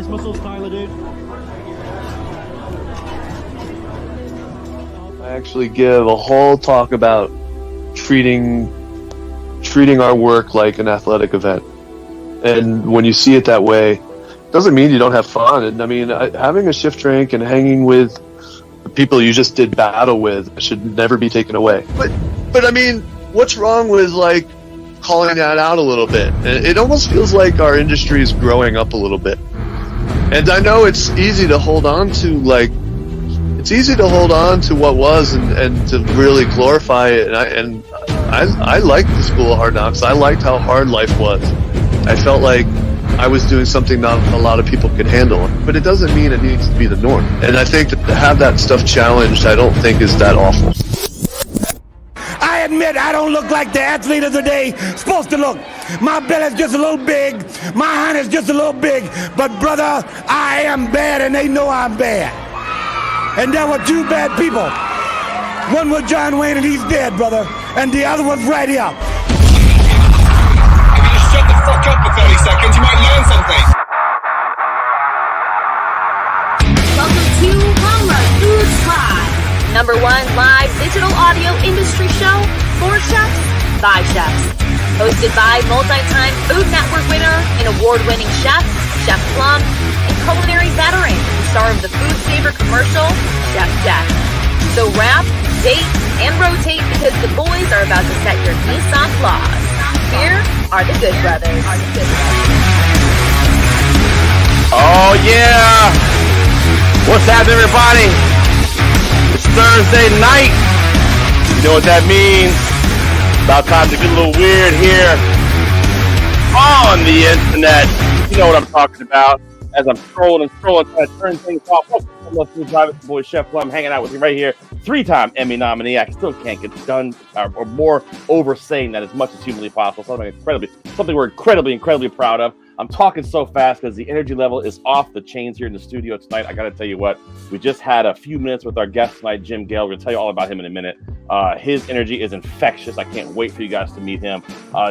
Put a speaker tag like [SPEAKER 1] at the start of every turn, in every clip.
[SPEAKER 1] missiles, Tyler, dude.
[SPEAKER 2] I actually give a whole talk about treating our work like an athletic event. And when you see it that way, doesn't mean you don't have fun. And I mean, having a shift drink and hanging with the people you just did battle with should never be taken away. But I mean, what's wrong with like calling that out a little bit? It almost feels like our industry is growing up a little bit. And I know it's easy to hold on to what was and to really glorify it. And I liked the School of Hard Knocks. I liked how hard life was. I felt like I was doing something not a lot of people could handle, but it doesn't mean it needs to be the norm. And I think that to have that stuff challenged, I don't think is that awful.
[SPEAKER 3] I admit I don't look like the athlete of the day supposed to look. My belly's just a little big, my hand is just a little big, but brother, I am bad and they know I'm bad. And there were two bad people. One was John Wayne and he's dead, brother, and the other one's right here.
[SPEAKER 4] Shut the fuck up for 30 seconds, you might learn something.
[SPEAKER 5] Welcome to Plumluvfoods Live, #1 live digital audio industry show for chefs by chefs. Hosted by multi-time Food Network winner and award-winning chef, Chef Plum, and culinary veteran, star of the Food Saver commercial, Chef Jeff. So wrap, date, and rotate because the boys are about to set your Nissan flaws. Here are the Good Brothers.
[SPEAKER 6] Oh yeah! What's happening, everybody? It's Thursday night. You know what that means? About time to get a little weird here on the internet. You know what I'm talking about. As I'm scrolling, trying to turn things off. Let's do Drive It, boy Chef Plum, hanging out with you right here. 3-time Emmy nominee. I still can't get done or more over saying that as much as humanly possible. Something we're incredibly proud of. I'm talking so fast because the energy level is off the chains here in the studio tonight. I got to tell you what, we just had a few minutes with our guest tonight, Jim Gale. We're going to tell you all about him in a minute. His energy is infectious. I can't wait for you guys to meet him.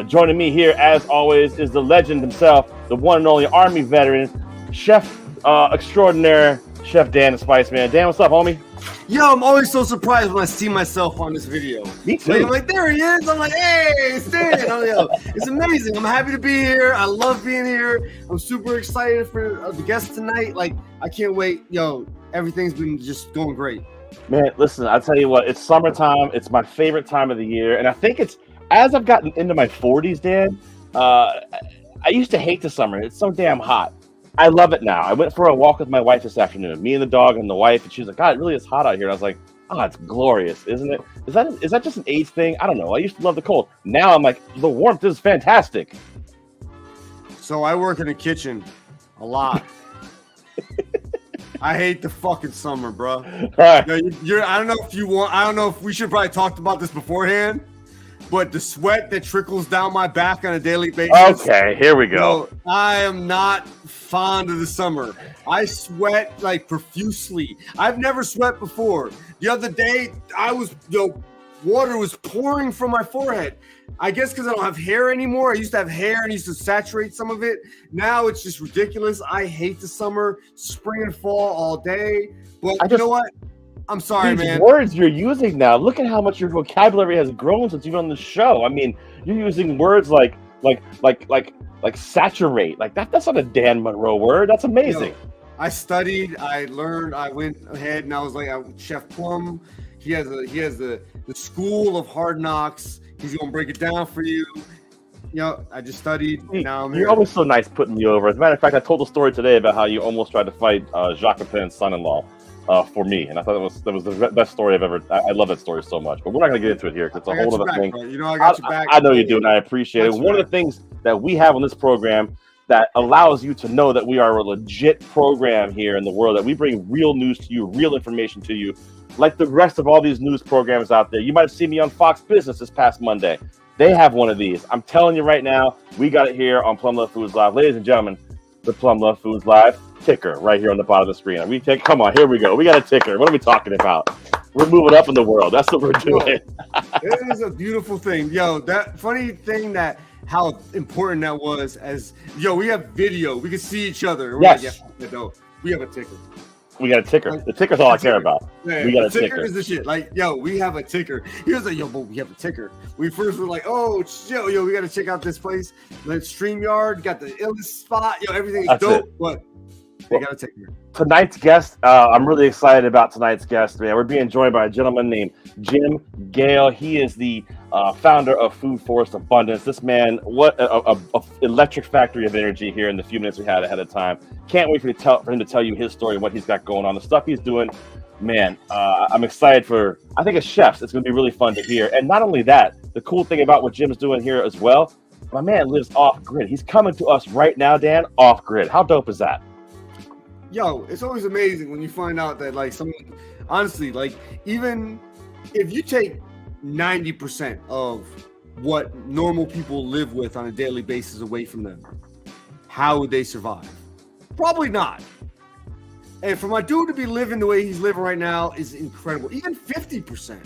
[SPEAKER 6] Joining me here, as always, is the legend himself, the one and only Army veteran, Chef extraordinaire, Chef Dan the Spice Man. Dan, what's up, homie?
[SPEAKER 7] Yo, I'm always so surprised when I see myself on this video.
[SPEAKER 6] Me too.
[SPEAKER 7] I'm like, there he is. I'm like, hey, it's Dan. It's amazing. I'm happy to be here. I love being here. I'm super excited for the guests tonight. Like, I can't wait. Yo, everything's been just going great.
[SPEAKER 6] Man, listen, I'll tell you what, it's summertime. It's my favorite time of the year. And I think it's, as I've gotten into my 40s, Dan, I used to hate the summer. It's so damn hot. I love it now. I went for a walk with my wife this afternoon, me and the dog and the wife, and she was like, God, it really is hot out here. And I was like, oh, it's glorious, isn't it? Is that just an age thing? I don't know. I used to love the cold. Now I'm like, the warmth is fantastic.
[SPEAKER 7] So I work in the kitchen a lot. I hate the fucking summer, bro.
[SPEAKER 6] Right.
[SPEAKER 7] I don't know if we should probably talked about this beforehand, but the sweat that trickles down my back on a daily basis.
[SPEAKER 6] Okay, here we go.
[SPEAKER 7] I am not fond of the summer. I sweat like profusely. I've never sweat before. The other day, water was pouring from my forehead. I guess because I don't have hair anymore. I used to have hair and used to saturate some of it. Now it's just ridiculous. I hate the summer, spring and fall all day. But you know what? I'm sorry, man.
[SPEAKER 6] Words you're using now. Look at how much your vocabulary has grown since you've been on the show. I mean, you're using words like saturate. Like that's not a Dan Monroe word. That's amazing.
[SPEAKER 7] I studied, I learned, I went ahead and I was like, Chef Plum. He has the School of Hard Knocks. He's gonna break it down for you. I just studied. Now I'm here.
[SPEAKER 6] You're always so nice putting me over. As a matter of fact, I told a story today about how you almost tried to fight Jacques Pepin's son-in-law. For me, and I thought that was the best story I've ever. I love that story so much, but we're not going to get into it here because it's a whole other thing.
[SPEAKER 7] Bro. I got your back.
[SPEAKER 6] I know you do, and I appreciate it. One of the things that we have on this program that allows you to know that we are a legit program here in the world, that we bring real news to you, real information to you, like the rest of all these news programs out there. You might have seen me on Fox Business this past Monday. They have one of these. I'm telling you right now, we got it here on Plumluvfoods Live, ladies and gentlemen. The Plumluvfoods Live ticker right here on the bottom of the screen. Come on, here we go. We got a ticker. What are we talking about? We're moving up in the world. That's what we're doing.
[SPEAKER 7] It is a beautiful thing. That funny thing that how important that was. As we have video, we can see each other. We're
[SPEAKER 6] Yes.
[SPEAKER 7] like, no, we have a ticker.
[SPEAKER 6] We got a ticker. The ticker's all I care about.
[SPEAKER 7] Man,
[SPEAKER 6] we got a
[SPEAKER 7] ticker
[SPEAKER 6] ticker.
[SPEAKER 7] is the shit. Like, we have a ticker. He was like, but we have a ticker. We first were like, oh, we got to check out this place. Like StreamYard, got the illest spot. Everything is dope.
[SPEAKER 6] It.
[SPEAKER 7] But they got a ticker.
[SPEAKER 6] Tonight's guest, I'm really excited about tonight's guest, man. We're being joined by a gentleman named Jim Gale. He is the founder of Food Forest Abundance. This man, what a electric factory of energy here in the few minutes we had ahead of time. Can't wait for him to tell you his story, what he's got going on, the stuff he's doing. Man, I'm excited I think as chefs, it's going to be really fun to hear. And not only that, the cool thing about what Jim's doing here as well, my man lives off grid. He's coming to us right now, Dan, off grid. How dope is that?
[SPEAKER 7] It's always amazing when you find out that, like, someone, honestly, like, even if you take 90% of what normal people live with on a daily basis away from them, how would they survive? Probably not. And for my dude to be living the way he's living right now is incredible. Even 50%.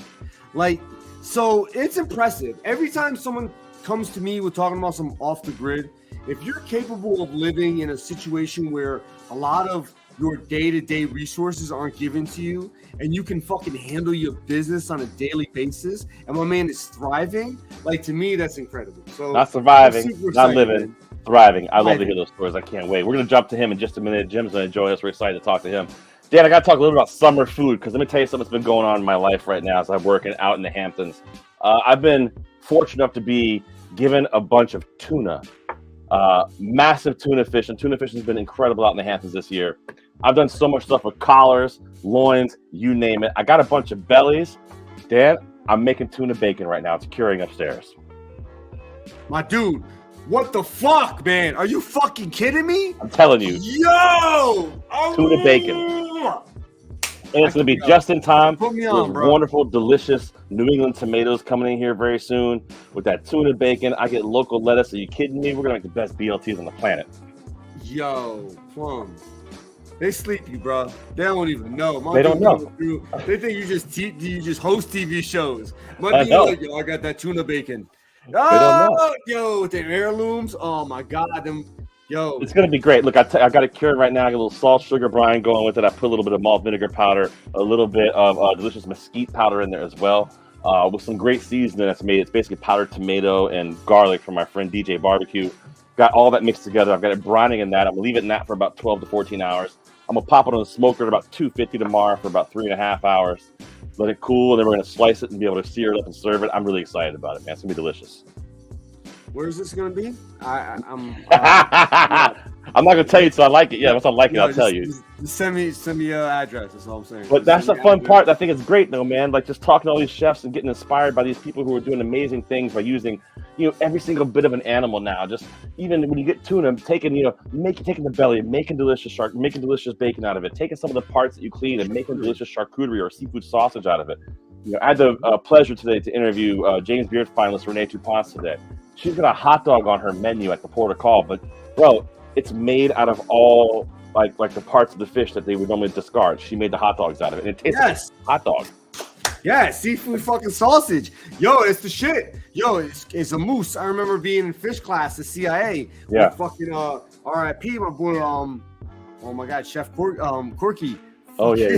[SPEAKER 7] Like, so it's impressive. Every time someone comes to me with talking about some off the grid, if you're capable of living in a situation where a lot of your day-to-day resources aren't given to you and you can fucking handle your business on a daily basis and my man is thriving, like, to me, that's incredible. So
[SPEAKER 6] not surviving, not living, thriving. I love to hear those stories. I can't wait. We're going to jump to him in just a minute. Jim's going to join us. We're excited to talk to him. Dan, I got to talk a little bit about summer food because let me tell you something that's been going on in my life right now as I'm working out in the Hamptons. I've been fortunate enough to be given a bunch of tuna. Massive tuna fish, and tuna fish has been incredible out in the Hamptons this year. I've done so much stuff with collars, loins, you name it. I got a bunch of bellies. Dan, I'm making tuna bacon right now. It's curing upstairs.
[SPEAKER 7] My dude, what the fuck, man? Are you fucking kidding me?
[SPEAKER 6] I'm telling you. Tuna bacon. And it's going to be just in time.
[SPEAKER 7] Put me on, bro.
[SPEAKER 6] Wonderful, delicious New England tomatoes coming in here very soon with that tuna bacon. I get local lettuce. Are you kidding me? We're going to make the best BLTs on the planet.
[SPEAKER 7] Plum. They sleepy, bro. They don't even know.
[SPEAKER 6] They don't know.
[SPEAKER 7] They think you just host TV shows.
[SPEAKER 6] I know.
[SPEAKER 7] Like, I got that tuna bacon.
[SPEAKER 6] They don't know.
[SPEAKER 7] With their heirlooms. Oh my God,
[SPEAKER 6] it's gonna be great. Look, I got it cured right now. I got a little salt, sugar brine going with it. I put a little bit of malt vinegar powder, a little bit of delicious mesquite powder in there as well, with some great seasoning that's made. It's basically powdered tomato and garlic from my friend DJ Barbecue. Got all that mixed together. I've got it brining in that. I'm gonna leave it in that for about 12 to 14 hours. I'm gonna pop it on the smoker at about 250 tomorrow for about 3.5 hours. Let it cool, and then we're gonna slice it and be able to sear it up and serve it. I'm really excited about it, man. It's gonna be delicious.
[SPEAKER 7] Where is this gonna be?
[SPEAKER 6] I'm not gonna tell you until I like it. Yeah, once I like it, I'll tell you.
[SPEAKER 7] Just send me your address. That's all I'm saying.
[SPEAKER 6] But that's the fun part. I think it's great though, man. Like just talking to all these chefs and getting inspired by these people who are doing amazing things by using, every single bit of an animal now. Just even when you get tuna, taking the belly, making delicious making delicious bacon out of it, taking some of the parts that you clean and making delicious charcuterie or seafood sausage out of it. I had the pleasure today to interview James Beard finalist Renee Tupons today. She's got a hot dog on her menu at the port of call, but bro, it's made out of all like the parts of the fish that they would normally discard. She made the hot dogs out of it, and it tastes like a hot dog.
[SPEAKER 7] Yeah, seafood fucking sausage. It's the shit. It's a moose. I remember being in fish class at CIA.
[SPEAKER 6] Yeah.
[SPEAKER 7] With fucking R.I.P. my boy. Oh my God, Chef Corky.
[SPEAKER 6] Oh yeah.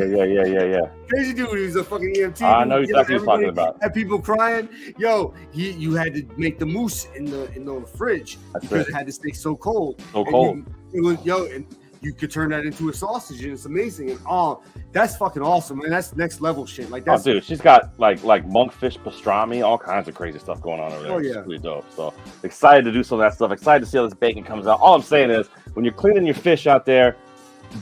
[SPEAKER 7] Crazy dude. He was a fucking EMT.
[SPEAKER 6] I know exactly what you're talking about.
[SPEAKER 7] Had people crying. You had to make the moose in the fridge because it had to stay so cold.
[SPEAKER 6] So cold.
[SPEAKER 7] And you could turn that into a sausage, and it's amazing. And that's fucking awesome, man. That's next level shit. Like that's
[SPEAKER 6] dude, she's got like monkfish pastrami, all kinds of crazy stuff going on over there.
[SPEAKER 7] Oh, yeah.
[SPEAKER 6] It's really dope. So excited to do some of that stuff. Excited to see how this bacon comes out. All I'm saying is, when you're cleaning your fish out there,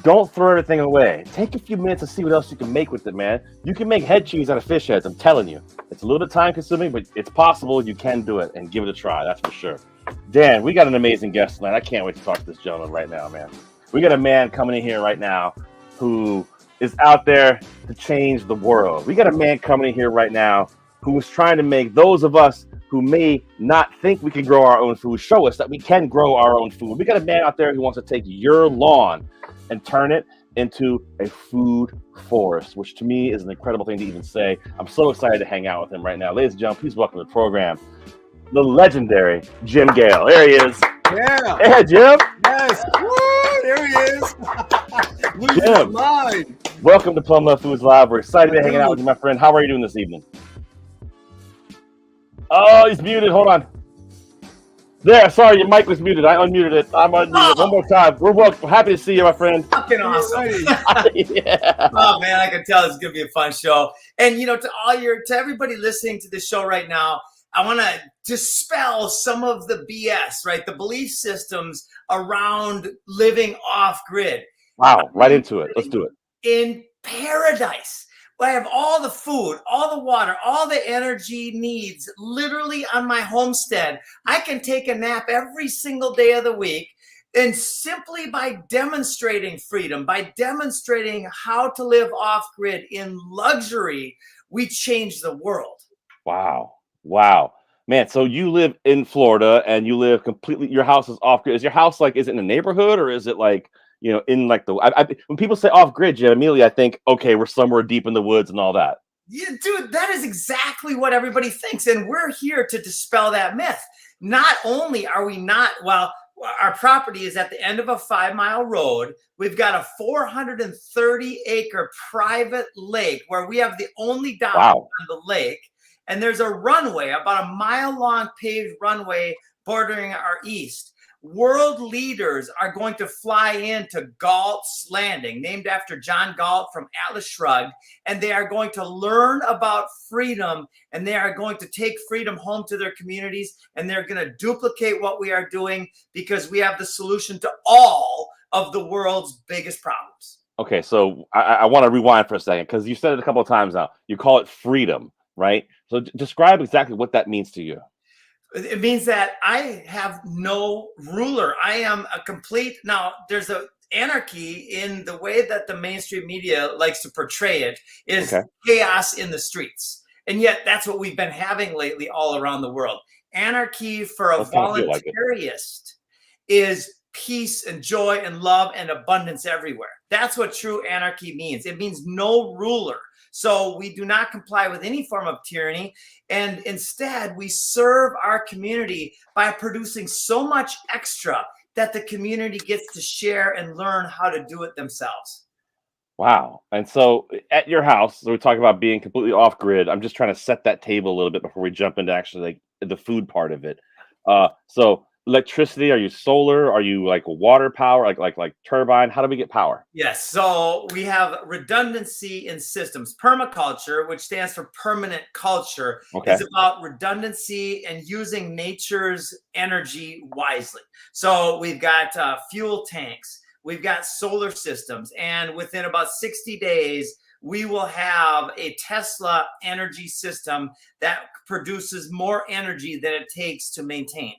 [SPEAKER 6] don't throw everything away. Take a few minutes to see what else you can make with it, man. You can make head cheese out of fish heads. I'm telling you, it's a little bit time consuming, but it's possible. You can do it and give it a try. That's for sure. Dan, we got an amazing guest tonight. I can't wait to talk to this gentleman right now, man. We got a man coming in here right now who is out there to change the world. We got a man coming in here right now who is trying to make those of us who may not think we can grow our own food show us that we can grow our own food. We got a man out there who wants to take your lawn and turn it into a food forest, which to me is an incredible thing to even say. I'm so excited to hang out with him right now. Ladies and gentlemen, please welcome to the program, the legendary Jim Gale. There he is.
[SPEAKER 7] Yeah.
[SPEAKER 6] Hey, Jim.
[SPEAKER 7] Yes. Woo, there he is. Losing
[SPEAKER 6] Jim.
[SPEAKER 7] his mind.
[SPEAKER 6] Welcome to Plumluvfoods Live. We're excited to be hanging out with you, my friend. How are you doing this evening? Oh, he's muted. Hold on. There, sorry, your mic was muted. I unmuted it. I'm unmuted. One more time. We're happy to see you, my friend.
[SPEAKER 1] Fucking awesome.
[SPEAKER 6] Yeah.
[SPEAKER 1] Oh man, I can tell it's gonna be a fun show. And to everybody listening to this show right now, I want to dispel some of the BS, right? The belief systems around living off grid.
[SPEAKER 6] Wow, right into it. Let's do it.
[SPEAKER 1] In paradise, I have all the food, all the water, all the energy needs literally on my homestead. I can take a nap every single day of the week. And simply by demonstrating freedom, by demonstrating how to live off grid in luxury, we change the world.
[SPEAKER 6] Wow. Man, so you live in Florida and you live completely, your house is off grid. Is your house is it in a neighborhood or is it in when people say off grid, Jim, immediately I think, okay, we're somewhere deep in the woods and all that.
[SPEAKER 1] Yeah, dude, that is exactly what everybody thinks. And we're here to dispel that myth. Not only are we not, our property is at the end of a 5-mile road. We've got a 430-acre private lake where we have the only dock on the lake. And there's a runway, about a mile-long paved runway bordering our east. World leaders are going to fly into Galt's Landing, named after John Galt from Atlas Shrugged, and they are going to learn about freedom, and they are going to take freedom home to their communities, and they're going to duplicate what we are doing because we have the solution to all of the world's biggest problems.
[SPEAKER 6] Okay, so I want to rewind for a second because you said it a couple of times now. You call it freedom, right? So describe exactly what that means to you.
[SPEAKER 1] It means that I have no ruler. I am a complete. Now, there's an anarchy in the way that the mainstream media likes to portray it is chaos in the streets. And yet that's what we've been having lately all around the world. Anarchy for a voluntarist is peace and joy and love and abundance everywhere. That's what true anarchy means. It means no ruler. So we do not comply with any form of tyranny. And instead, we serve our community by producing so much extra that the community gets to share and learn how to do it themselves.
[SPEAKER 6] Wow. And so at your house, so we talk about being completely off grid. I'm just trying to set that table a little bit before we jump into actually the food part of it. So electricity, are you solar? Are you water power, like turbine? How do we get power?
[SPEAKER 1] Yes. So we have redundancy in systems. Permaculture, which stands for permanent culture, is about redundancy and using nature's energy wisely. So we've got fuel tanks, we've got solar systems, and within about 60 days, we will have a Tesla energy system that produces more energy than it takes to maintain.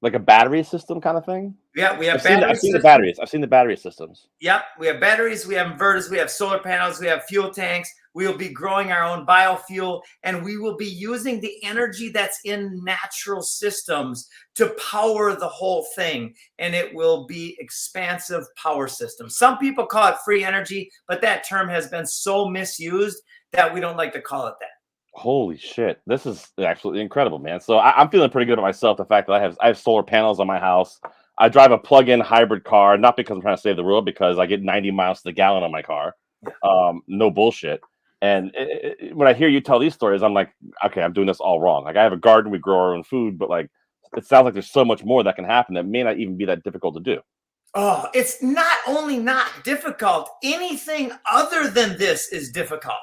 [SPEAKER 6] Like a battery system kind of thing?
[SPEAKER 1] Yeah, we have
[SPEAKER 6] I've seen the batteries. I've seen the battery systems.
[SPEAKER 1] Yep, we have batteries, we have inverters, we have solar panels, we have fuel tanks. We will be growing our own biofuel, and we will be using the energy that's in natural systems to power the whole thing, and it will be expansive power systems. Some people call it free energy, but that term has been so misused that we don't like to call it that.
[SPEAKER 6] Holy shit. This is absolutely incredible, man. So I'm feeling pretty good about myself. The fact that I have solar panels on my house. I drive a plug-in hybrid car, not because I'm trying to save the world, because I get 90 miles to the gallon on my car. No bullshit. And when I hear you tell these stories, I'm like, okay, I'm doing this all wrong. I have a garden, we grow our own food, but it sounds like there's so much more that can happen that may not even be that difficult to do.
[SPEAKER 1] Oh, it's not only not difficult, anything other than this is difficult.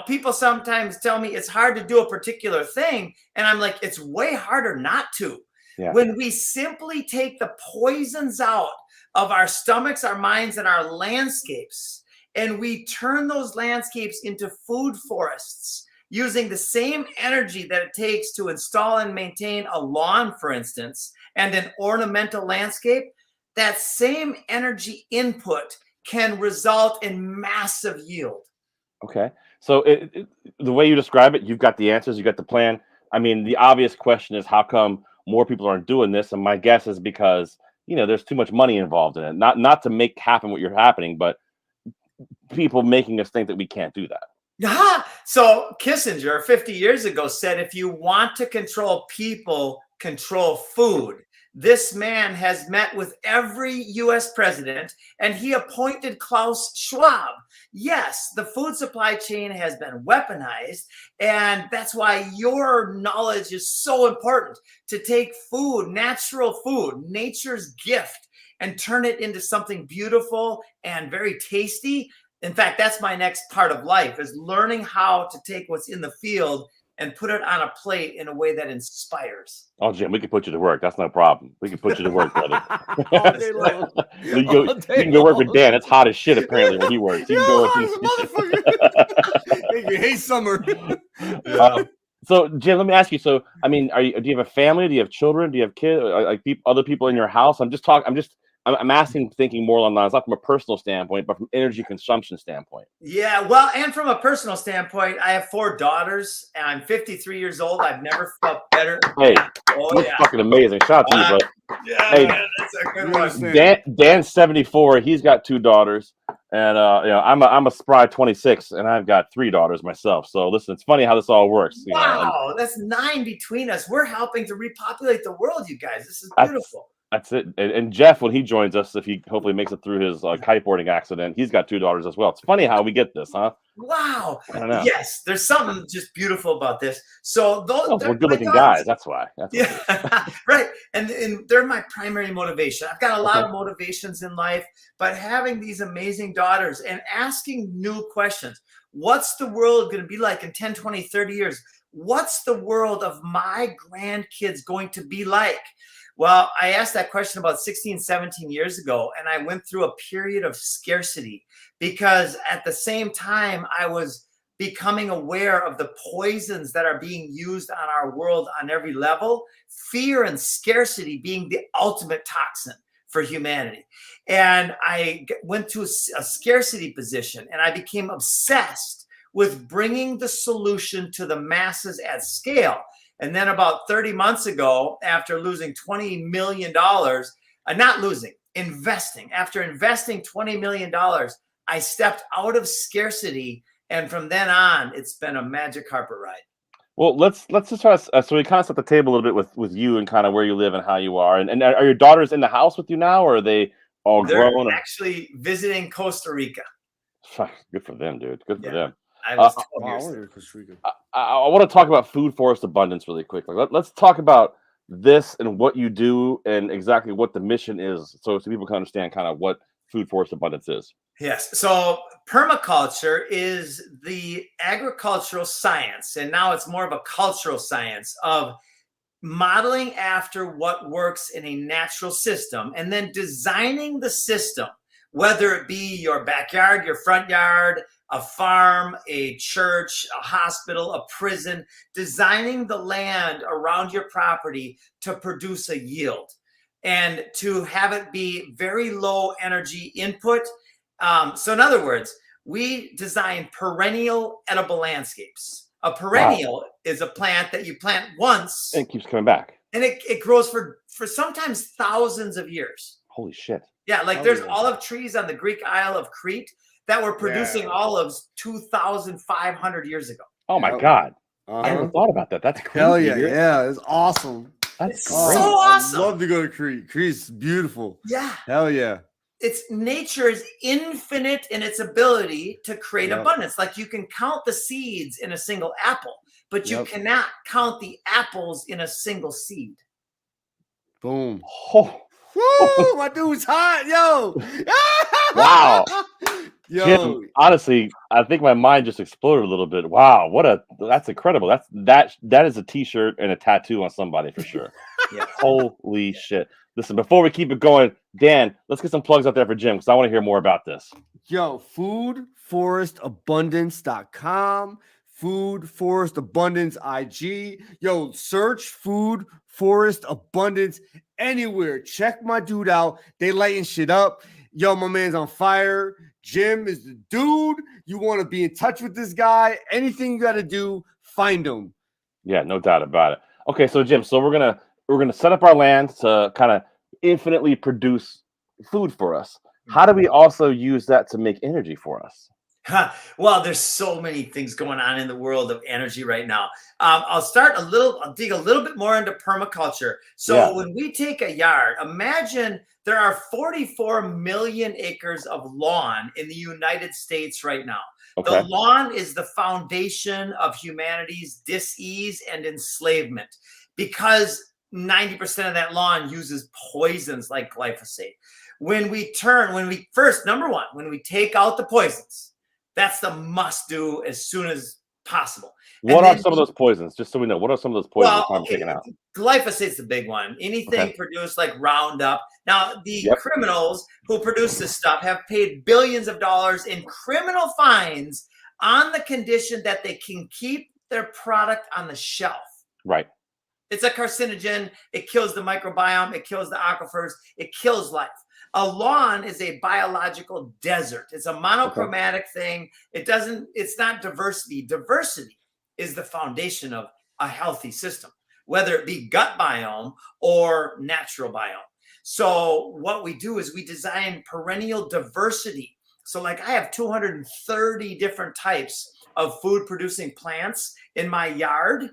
[SPEAKER 1] People sometimes tell me it's hard to do a particular thing, and I'm like, it's way harder not to. Yeah. When we simply take the poisons out of our stomachs, our minds, and our landscapes, and we turn those landscapes into food forests using the same energy that it takes to install and maintain a lawn, for instance, and an ornamental landscape, that same energy input can result in massive yield.
[SPEAKER 6] Okay. So the way you describe it, you've got the answers, you got the plan. I mean, the obvious question is how come more people aren't doing this? And my guess is because, there's too much money involved in it. Not to make happen what you're happening, but people making us think that we can't do that.
[SPEAKER 1] So Kissinger 50 years ago said, if you want to control people, control food. This man has met with every US president, and he appointed Klaus Schwab. Yes, the food supply chain has been weaponized, and that's why your knowledge is so important, to take food, natural food, nature's gift, and turn it into something beautiful and very tasty. In fact, that's my next part of life, is learning how to take what's in the field and put it on a plate in a way that inspires.
[SPEAKER 6] Oh, Jim, we can put you to work. That's no problem. We can put you to work, brother.
[SPEAKER 7] All day long.
[SPEAKER 6] You can go work with Dan. It's hot as shit apparently when he works. You can go
[SPEAKER 7] Make me hate summer.
[SPEAKER 6] So, Jim, let me ask you. So, I mean, do you have a family? Do you have children? Do you have kids? Like other people in your house? I'm asking, thinking more along the lines, not from a personal standpoint, but from energy consumption standpoint.
[SPEAKER 1] Yeah, well, and from a personal standpoint, I have 4 daughters, and I'm 53 years old. I've never felt better.
[SPEAKER 6] Hey, that's fucking amazing. Shout out to you, bro.
[SPEAKER 1] Yeah,
[SPEAKER 6] hey,
[SPEAKER 1] man, that's a good one.
[SPEAKER 6] Dan's 74. He's got 2 daughters, and I'm a spry 26, and I've got 3 daughters myself. So listen, it's funny how this all works.
[SPEAKER 1] Wow, that's 9 between us. We're helping to repopulate the world, you guys. This is beautiful.
[SPEAKER 6] That's it. And Jeff, when he joins us, if he hopefully makes it through his kiteboarding accident, he's got 2 daughters as well. It's funny how we get this, huh?
[SPEAKER 1] Wow.
[SPEAKER 6] I don't know.
[SPEAKER 1] Yes, there's something just beautiful about this. So
[SPEAKER 6] we're good-looking guys. That's why.
[SPEAKER 1] Right. And they're my primary motivation. I've got a lot of motivations in life, but having these amazing daughters and asking new questions. What's the world going to be like in 10, 20, 30 years? What's the world of my grandkids going to be like? Well, I asked that question about 16, 17 years ago, and I went through a period of scarcity because at the same time, I was becoming aware of the poisons that are being used on our world on every level, fear and scarcity being the ultimate toxin for humanity. And I went to a scarcity position, and I became obsessed with bringing the solution to the masses at scale. And then about 30 months ago, after losing $20 million, investing, after investing $20 million, I stepped out of scarcity. And from then on, it's been a magic carpet ride.
[SPEAKER 6] Well, let's just try to, so we kind of set the table a little bit with you and kind of where you live and how you are. And are your daughters in the house with you now, or are they all grown?
[SPEAKER 1] They're actually visiting Costa Rica.
[SPEAKER 6] Good for them, dude. Good for them.
[SPEAKER 1] I was 12 years
[SPEAKER 7] Costa Rica.
[SPEAKER 6] I want to talk about Food Forest Abundance really quickly. Let's talk about this and what you do and exactly what the mission is, so people can understand kind of what Food Forest Abundance is.
[SPEAKER 1] Yes. So permaculture is the agricultural science, and now it's more of a cultural science of modeling after what works in a natural system and then designing the system, whether it be your backyard, your front yard, a farm, a church, a hospital, a prison, designing the land around your property to produce a yield and to have it be very low energy input. So in other words, we design perennial edible landscapes. A perennial is a plant that you plant once.
[SPEAKER 6] And it keeps coming back.
[SPEAKER 1] And it grows for sometimes thousands of years.
[SPEAKER 6] Holy shit.
[SPEAKER 1] Yeah, like there's olive trees on the Greek Isle of Crete that were producing olives 2,500 years ago.
[SPEAKER 6] Oh my God. I never thought about that. That's crazy.
[SPEAKER 7] Hell yeah. Yeah, it's awesome.
[SPEAKER 1] That's so awesome.
[SPEAKER 7] I'd love to go to Crete. Crete's beautiful.
[SPEAKER 1] Yeah.
[SPEAKER 7] Hell yeah.
[SPEAKER 1] It's nature is infinite in its ability to create abundance. Like you can count the seeds in a single apple, but you cannot count the apples in a single seed.
[SPEAKER 7] Boom.
[SPEAKER 6] Oh.
[SPEAKER 7] Woo, my dude's hot, yo.
[SPEAKER 6] Wow.
[SPEAKER 7] Yo.
[SPEAKER 6] Jim, honestly, I think my mind just exploded a little bit. Wow, that's incredible. That is a t-shirt and a tattoo on somebody for sure.
[SPEAKER 1] Yeah.
[SPEAKER 6] Holy shit. Listen, before we keep it going, Dan, let's get some plugs out there for Jim because I want to hear more about this.
[SPEAKER 7] Yo, foodforestabundance.com, Food Forest Abundance IG. Yo, search Food Forest Abundance anywhere. Check my dude out. They lighting shit up. Yo, my man's on fire. Jim is the dude. You want to be in touch with this guy? Anything you got to do, find him.
[SPEAKER 6] Yeah, no doubt about it. Okay, so Jim, we're gonna set up our land to kind of infinitely produce food for us. How do we also use that to make energy for us?
[SPEAKER 1] Well, there's so many things going on in the world of energy right now. I'll dig a little bit more into permaculture. So
[SPEAKER 6] Yeah.
[SPEAKER 1] when we take a yard, imagine there are 44 million acres of lawn in the United States right now.
[SPEAKER 6] Okay.
[SPEAKER 1] The lawn is the foundation of humanity's dis-ease and enslavement because 90% of that lawn uses poisons like glyphosate. When we take out the poisons, that's the must do as soon as possible.
[SPEAKER 6] What are some of those poisons? Just so we know, what are some of those poisons I'm taking out?
[SPEAKER 1] Glyphosate's the big one. Anything produced like Roundup. Now, the criminals who produce this stuff have paid billions of dollars in criminal fines on the condition that they can keep their product on the shelf.
[SPEAKER 6] Right.
[SPEAKER 1] It's a carcinogen. It kills the microbiome. It kills the aquifers. It kills life. A lawn is a biological desert. It's a monochromatic thing. It's not diversity. Diversity is the foundation of a healthy system, whether it be gut biome or natural biome. So what we do is we design perennial diversity. So like I have 230 different types of food producing plants in my yard,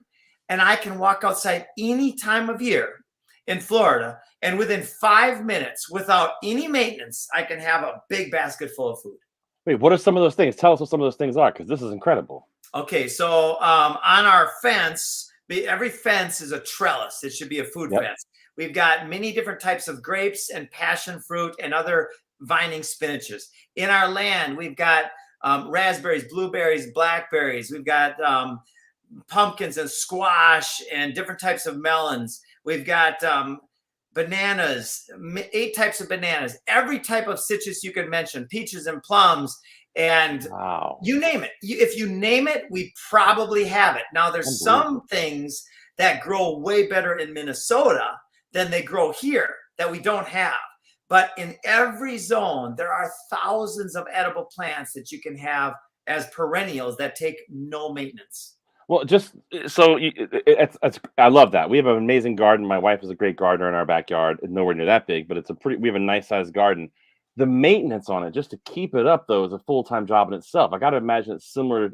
[SPEAKER 1] and I can walk outside any time of year in Florida, and within 5 minutes, without any maintenance, I can have a big basket full of food.
[SPEAKER 6] Wait, what are some of those things? Tell us what some of those things are, because this is incredible.
[SPEAKER 1] Okay, so on our fence, every fence is a trellis. It should be a food fence. We've got many different types of grapes and passion fruit and other vining spinaches. In our land, we've got raspberries, blueberries, blackberries. We've got pumpkins and squash and different types of melons. We've got bananas, 8 types of bananas, every type of citrus you could mention, peaches and plums, and you name it. If you name it, we probably have it. Now, there's some things that grow way better in Minnesota than they grow here that we don't have. But in every zone, there are thousands of edible plants that you can have as perennials that take no maintenance.
[SPEAKER 6] Well, just so I love that. We have an amazing garden. My wife is a great gardener in our backyard. It's nowhere near that big, but we have a nice sized garden. The maintenance on it, just to keep it up, though, is a full-time job in itself. I got to imagine it's similar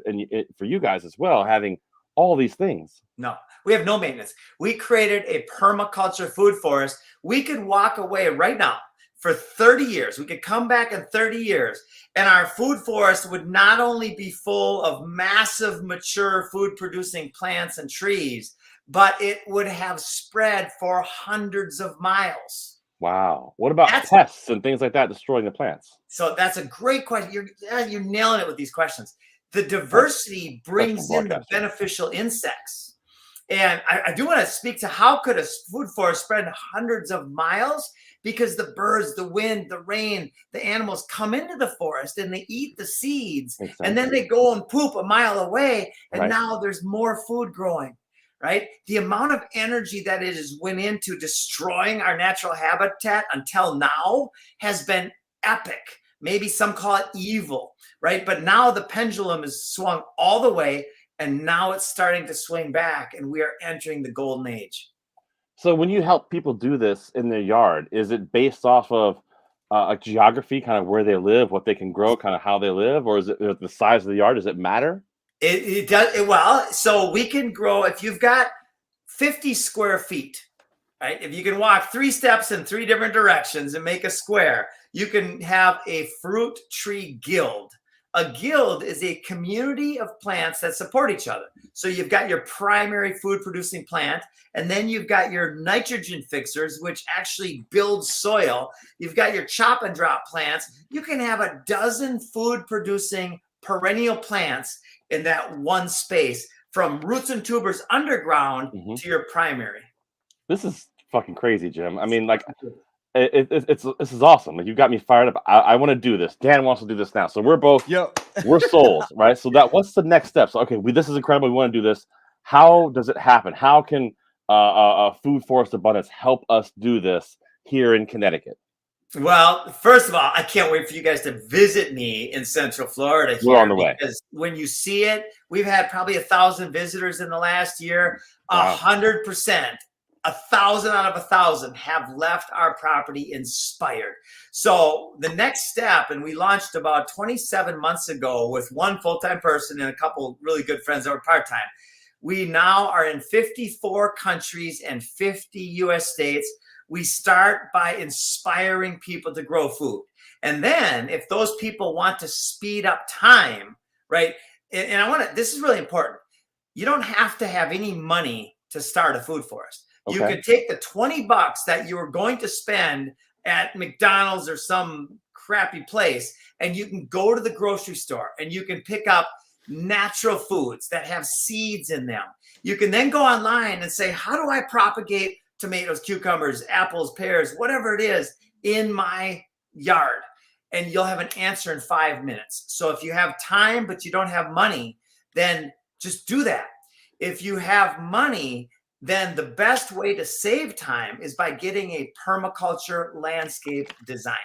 [SPEAKER 6] for you guys as well, having all these things.
[SPEAKER 1] No, we have no maintenance. We created a permaculture food forest. We could walk away right now for 30 years. We could come back in 30 years, and our food forest would not only be full of massive, mature food-producing plants and trees, but it would have spread for hundreds of miles.
[SPEAKER 6] Wow. What about pests and things like that destroying the plants?
[SPEAKER 1] So that's a great question. You're nailing it with these questions. The diversity brings in the beneficial insects. And I do want to speak to how could a food forest spread hundreds of miles? Because the birds, the wind, the rain, the animals come into the forest and they eat the seeds. Exactly. And then they go and poop a mile away. And now there's more food growing, right? The amount of energy that it has went into destroying our natural habitat until now has been epic. Maybe some call it evil, right? But now the pendulum is swung all the way, and now it's starting to swing back, and we are entering the golden age.
[SPEAKER 6] So when you help people do this in their yard, is it based off of a geography, kind of where they live, what they can grow, kind of how they live, or is it the size of the yard? Does it matter?
[SPEAKER 1] It does. Well, so we can grow, if you've got 50 square feet, right? If you can walk 3 steps in 3 different directions and make a square, you can have a fruit tree guild. A guild is a community of plants that support each other. So you've got your primary food producing plant, and then you've got your nitrogen fixers, which actually build soil. You've got your chop and drop plants. You can have a dozen food producing perennial plants in that one space, from roots and tubers underground to your primary.
[SPEAKER 6] This is fucking crazy, Jim. I mean, like, this is awesome. Like, you got me fired up. I want to do this. Dan wants to do this now. So we're both, we're sold, right? So what's the next step? So, okay, this is incredible. We want to do this. How does it happen? How can Food Forest Abundance help us do this here in Connecticut?
[SPEAKER 1] Well, first of all, I can't wait for you guys to visit me in Central Florida.
[SPEAKER 6] We're on the way.
[SPEAKER 1] Because when you see it, we've had probably 1,000 visitors in the last year. 100% 1,000 out of 1,000 have left our property inspired. So the next step, and we launched about 27 months ago with one full-time person and a couple really good friends that were part-time. We now are in 54 countries and 50 US states. We start by inspiring people to grow food. And then if those people want to speed up time, right? And this is really important. You don't have to have any money to start a food forest.
[SPEAKER 6] Okay.
[SPEAKER 1] You could take the $20 that you were going to spend at McDonald's or some crappy place, and you can go to the grocery store and you can pick up natural foods that have seeds in them. You can then go online and say, how do I propagate tomatoes, cucumbers, apples, pears, whatever it is in my yard? And you'll have an answer in 5 minutes. So if you have time, but you don't have money, then just do that. If you have money, then the best way to save time is by getting a permaculture landscape design.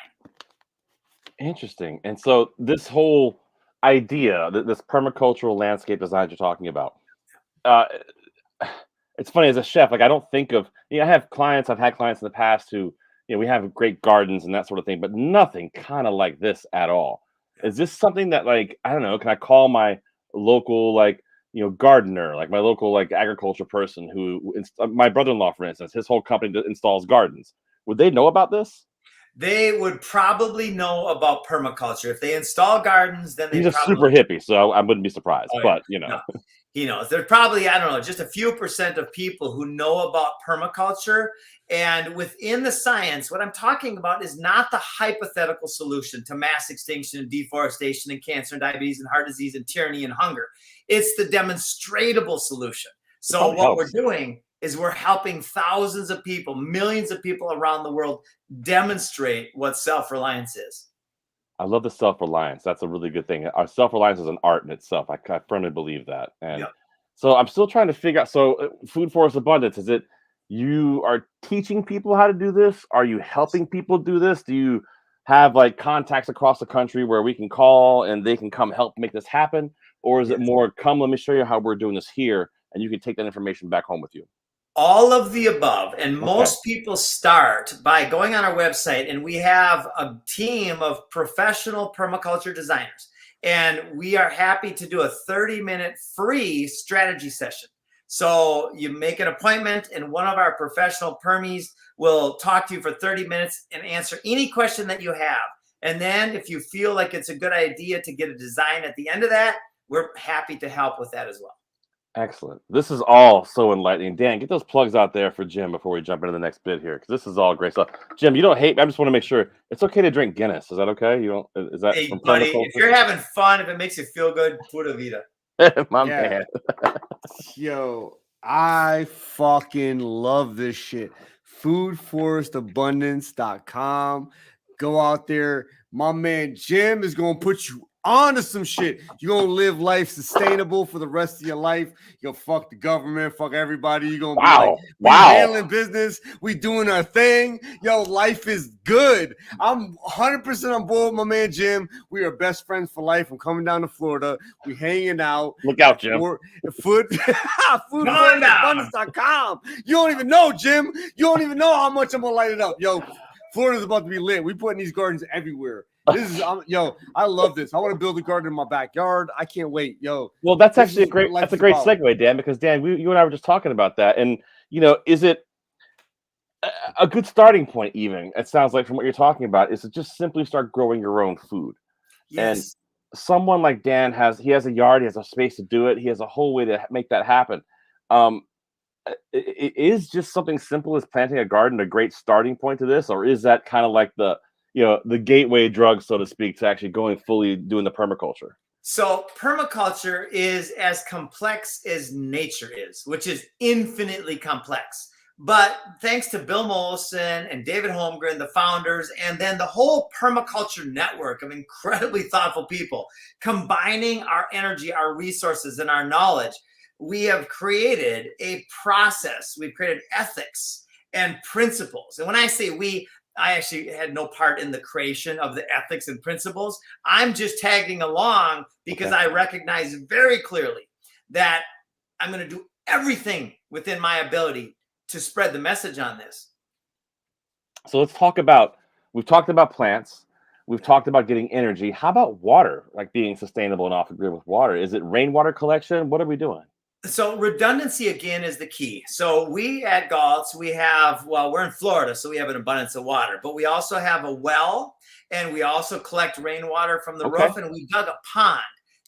[SPEAKER 6] Interesting. And so this whole idea, this permacultural landscape design you're talking about, it's funny as a chef, like I don't think of, I've had clients in the past who, we have great gardens and that sort of thing, but nothing kind of like this at all. Is this something that, like, I don't know, can I call my local, like, gardener, like my local, like, agriculture person who, my brother-in-law, for instance, his whole company installs gardens. Would they know about this?
[SPEAKER 1] They would probably know about permaculture. If they install gardens, then
[SPEAKER 6] he's a super hippie, so I wouldn't be surprised. Oh, but no.
[SPEAKER 1] He knows. There's probably, I don't know, just a few % of people who know about permaculture. And within the science, what I'm talking about is not the hypothetical solution to mass extinction and deforestation and cancer and diabetes and heart disease and tyranny and hunger. It's the demonstratable solution. So what we're doing is we're helping thousands of people, millions of people around the world demonstrate what self-reliance is.
[SPEAKER 6] I love the self-reliance. That's a really good thing. Our self-reliance is an art in itself. I firmly believe that. And so I'm still trying to figure out, so Food Forest Abundance, is it you are teaching people how to do this? Are you helping people do this? Do you have like contacts across the country where we can call and they can come help make this happen? Or is it more, come, let me show you how we're doing this here, and you can take that information back home with you?
[SPEAKER 1] All of the above. And most people start by going on our website, and we have a team of professional permaculture designers. And we are happy to do a 30-minute free strategy session. So you make an appointment, and one of our professional permies will talk to you for 30 minutes and answer any question that you have. And then if you feel like it's a good idea to get a design at the end of that, we're happy to help with that as well.
[SPEAKER 6] Excellent. This is all so enlightening. Dan, get those plugs out there for Jim before we jump into the next bit here, because this is all great stuff. Jim, you don't hate. I just want to make sure it's okay to drink Guinness. Is that okay? You don't? Is that?
[SPEAKER 1] Hey, buddy, if you're having fun, if it makes you feel good, pura vida.
[SPEAKER 6] My man.
[SPEAKER 7] Yo, I fucking love this shit. Foodforestabundance.com. Go out there. My man Jim is gonna put you onto some shit. You're gonna live life sustainable for the rest of your life. You'll fuck the government, fuck everybody. You're gonna be like, we handling business, we doing our thing. Yo, life is good. I'm 100% on board with my man Jim. We are best friends for life. I'm coming down to Florida. We hanging out.
[SPEAKER 6] Look out, Jim.
[SPEAKER 7] Foodforestabundance.com. You don't even know, Jim. You don't even know how much I'm gonna light it up. Yo, Florida's about to be lit. We putting these gardens everywhere. This is I love this. I want to build a garden in my backyard. I can't wait. Yo.
[SPEAKER 6] Well, that's actually a great segue, Dan, because Dan, you and I were just talking about that. And is it a good starting point even? It sounds like from what you're talking about, is to just simply start growing your own food. Yes. And someone like Dan has a yard, he has a space to do it, he has a whole way to make that happen. It is just something simple as planting a garden a great starting point to this, or is that kind of like the gateway drug, so to speak, to actually going fully doing the permaculture?
[SPEAKER 1] So permaculture is as complex as nature is, which is infinitely complex. But thanks to Bill Mollison and David Holmgren, the founders, and then the whole permaculture network of incredibly thoughtful people, combining our energy, our resources, and our knowledge, we have created a process. We've created ethics and principles. And when I say we, I actually had no part in the creation of the ethics and principles. I'm just tagging along because I recognize very clearly that I'm going to do everything within my ability to spread the message on this.
[SPEAKER 6] So let's talk about, we've talked about plants. We've talked about getting energy. How about water, like being sustainable and off the grid with water? Is it rainwater collection? What are we doing?
[SPEAKER 1] So redundancy again is the key. So we at Galt's, we have, well, we're in Florida, so we have an abundance of water, but we also have a well, and we also collect rainwater from the roof, and we dug a pond.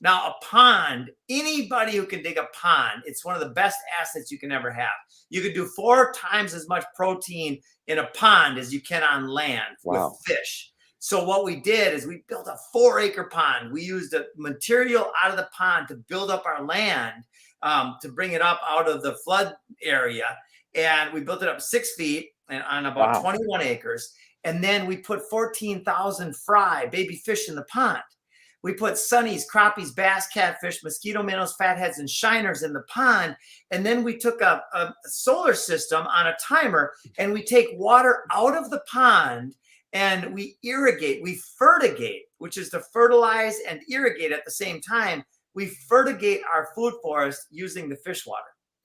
[SPEAKER 1] Now, a pond, anybody who can dig a pond, it's one of the best assets you can ever have. You can do 4 times as much protein in a pond as you can on land with fish. So what we did is we built a 4-acre pond. We used the material out of the pond to build up our land, to bring it up out of the flood area. And we built it up 6 feet and on about 21 acres. And then we put 14,000 fry baby fish in the pond. We put sunnies, crappies, bass, catfish, mosquito minnows, fatheads, and shiners in the pond. And then we took a solar system on a timer, and we take water out of the pond and we irrigate, we fertigate, which is to fertilize and irrigate at the same time. We fertigate our food forest using the fish water.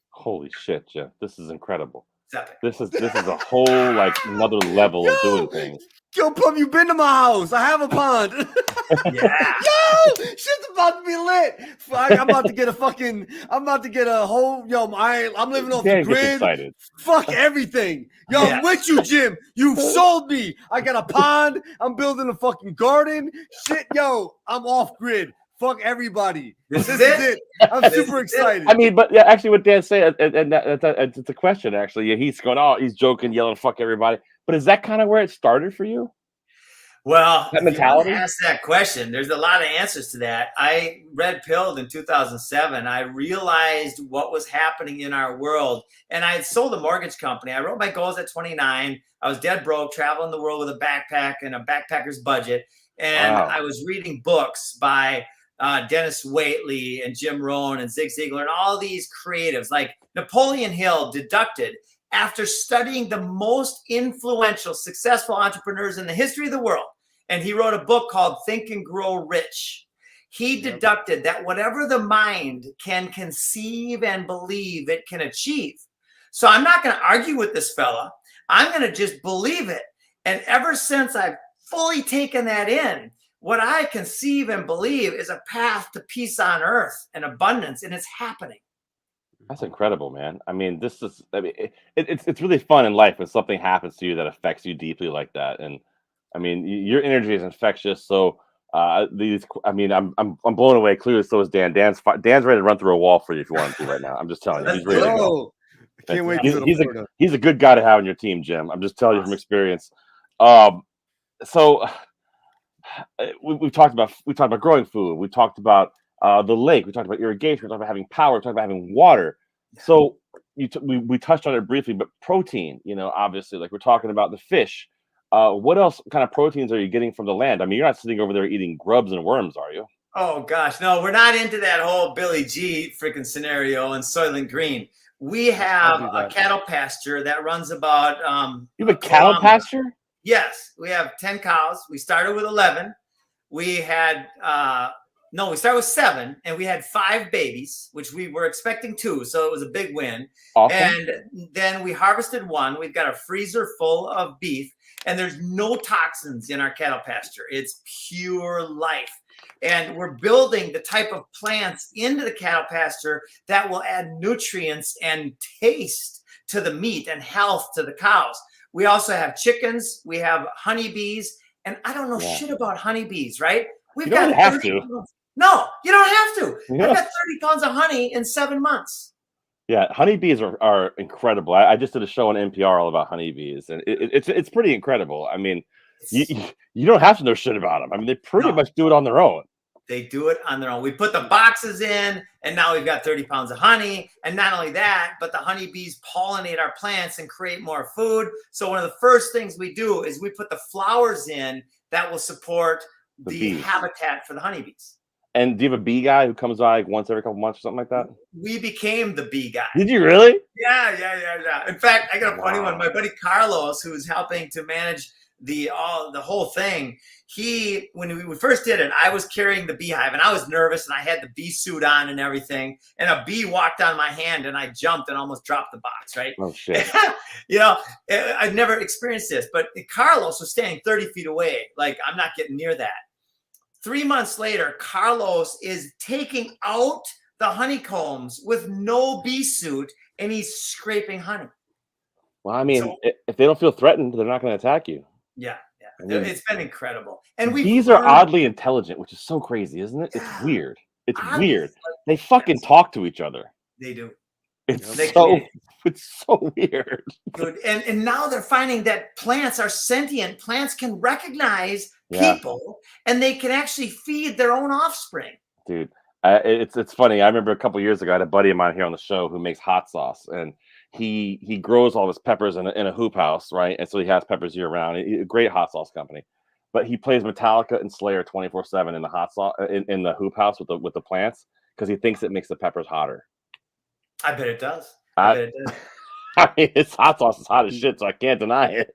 [SPEAKER 6] Holy shit, Jeff. This is incredible.
[SPEAKER 1] It's epic.
[SPEAKER 6] This is a whole, like, another level of doing things.
[SPEAKER 7] Yo, Plum, you been to my house? I have a pond.
[SPEAKER 1] Yeah.
[SPEAKER 7] Yo, shit's about to be lit. Fuck, I'm about to get a whole, I'm living off the grid.
[SPEAKER 6] Excited.
[SPEAKER 7] Fuck everything. Yo, I'm with you, Jim. You've sold me. I got a pond. I'm building a fucking garden. Shit, yo, I'm off grid. Fuck everybody. This is it. I'm super excited.
[SPEAKER 6] I mean, but yeah, actually, what Dan said, and it's a question. Actually, yeah, he's going, he's joking, yelling, "Fuck everybody." But is that kind of where it started for you?
[SPEAKER 1] Well,
[SPEAKER 6] that mentality.
[SPEAKER 1] If you ask that question, there's a lot of answers to that. I red pilled in 2007. I realized what was happening in our world, and I had sold a mortgage company. I wrote my goals at 29. I was dead broke, traveling the world with a backpack and a backpacker's budget, and I was reading books by Dennis Waitley and Jim Rohn and Zig Ziglar and all these creatives. Like Napoleon Hill deducted, after studying the most influential, successful entrepreneurs in the history of the world, and he wrote a book called Think and Grow Rich. He deducted that whatever the mind can conceive and believe, it can achieve. So I'm not going to argue with this fella. I'm going to just believe it. And ever since I've fully taken that in, what I conceive and believe is a path to peace on earth and abundance, and it's happening.
[SPEAKER 6] That's incredible, man. I mean, it's really fun in life when something happens to you that affects you deeply like that. And I mean, your energy is infectious. So I'm blown away. Clearly, so is Dan. Dan's ready to run through a wall for you if you want to right now. I'm just telling you, he's ready to go.
[SPEAKER 7] Can't wait.
[SPEAKER 6] He's a good guy to have on your team, Jim. I'm just telling you from experience. So we talked about growing food. We talked about the lake. We talked about irrigation. We talked about having power. We talked about having water. So we touched on it briefly, but protein, obviously, like we're talking about the fish. What else kind of proteins are you getting from the land? I mean, you're not sitting over there eating grubs and worms, are you?
[SPEAKER 1] Oh gosh, no, we're not into that whole Billy G freaking scenario in Soylent Green. We have a cattle pasture that runs about.
[SPEAKER 6] You have a cattle pasture?
[SPEAKER 1] Yes, we have 10 cows. We started with 11. We had we started with 7, and we had 5 babies, which we were expecting 2, so it was a big win.
[SPEAKER 6] Awesome.
[SPEAKER 1] And then we harvested 1. We've got a freezer full of beef, and there's no toxins in our cattle pasture. It's pure life. And we're building the type of plants into the cattle pasture that will add nutrients and taste to the meat and health to the cows. We also have chickens. We have honeybees. And I don't know shit about honeybees, right?
[SPEAKER 6] You don't have to.
[SPEAKER 1] No, you don't have to. Yeah. I got 30 pounds of honey in 7 months.
[SPEAKER 6] Yeah, honeybees are incredible. I just did a show on NPR all about honeybees, and it's pretty incredible. I mean, you don't have to know shit about them. I mean, they pretty much do it on their own.
[SPEAKER 1] They do it on their own. We put the boxes in, and now we've got 30 pounds of honey. And not only that, but the honeybees pollinate our plants and create more food. So one of the first things we do is we put the flowers in that will support the habitat for the honeybees.
[SPEAKER 6] And do you have a bee guy who comes by like once every couple months or something like that?
[SPEAKER 1] We became the bee guy.
[SPEAKER 6] Did you really?
[SPEAKER 1] Yeah. In fact, I got a funny one. My buddy Carlos, who's helping to manage the whole thing. When we first did it, I was carrying the beehive and I was nervous and I had the bee suit on and everything. And a bee walked on my hand and I jumped and almost dropped the box, right?
[SPEAKER 6] Oh, shit.
[SPEAKER 1] I've never experienced this, but Carlos was standing 30 feet away. Like, I'm not getting near that. 3 months later, Carlos is taking out the honeycombs with no bee suit and he's scraping honey.
[SPEAKER 6] Well, I mean, if they don't feel threatened, they're not going to attack you.
[SPEAKER 1] Yeah.
[SPEAKER 6] I mean,
[SPEAKER 1] it's been incredible. And
[SPEAKER 6] bees are oddly intelligent, which is so crazy, isn't it? It's weird. It's weird. They fucking talk to each other.
[SPEAKER 1] They do.
[SPEAKER 6] It's so weird.
[SPEAKER 1] Dude, and now they're finding that plants are sentient. Plants can recognize people and they can actually feed their own offspring.
[SPEAKER 6] Dude, it's funny. I remember a couple years ago, I had a buddy of mine here on the show who makes hot sauce, and he grows all his peppers in a hoop house, right? And so he has peppers year round. A great hot sauce company, but he plays Metallica and Slayer 24/7 in the hot sauce in the hoop house with the plants because he thinks it makes the peppers hotter.
[SPEAKER 1] I bet it does. I bet it does.
[SPEAKER 6] I mean, his hot sauce is hot as shit, so I can't deny it.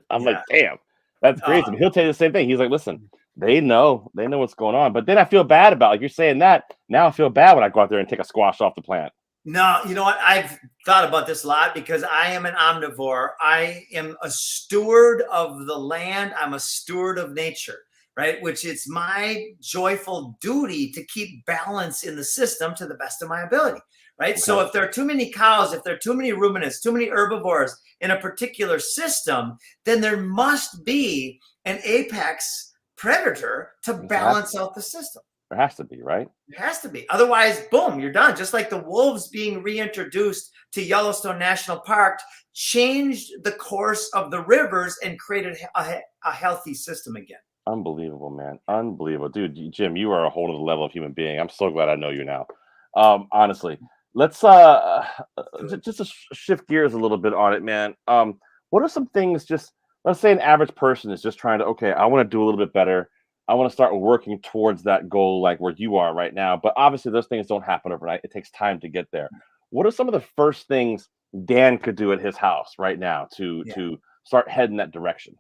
[SPEAKER 6] I'm like, damn, that's crazy. But he'll tell you the same thing. He's like, listen, they know what's going on. But then I feel bad about, like you're saying that. Now I feel bad when I go out there and take a squash off the plant.
[SPEAKER 1] No, you know what? I've thought about this a lot because I am an omnivore. I am a steward of the land. I'm a steward of nature, right? Which it's my joyful duty to keep balance in the system to the best of my ability, right? Okay. So if there are too many cows, if there are too many ruminants, too many herbivores in a particular system, then there must be an apex predator to balance out the system.
[SPEAKER 6] There has to be, right?
[SPEAKER 1] It has to be. Otherwise, boom, you're done. Just like the wolves being reintroduced to Yellowstone National Park changed the course of the rivers and created a healthy system again.
[SPEAKER 6] Unbelievable, man. Unbelievable. Dude, Jim, you are a whole other level of human being. I'm so glad I know you now. Honestly, let's just shift gears a little bit on it, man. What are some things, just let's say an average person is just trying to, okay, I want to do a little bit better. I want to start working towards that goal, like where you are right now. But obviously, those things don't happen overnight. It takes time to get there. What are some of the first things Dan could do at his house right now to start heading that direction?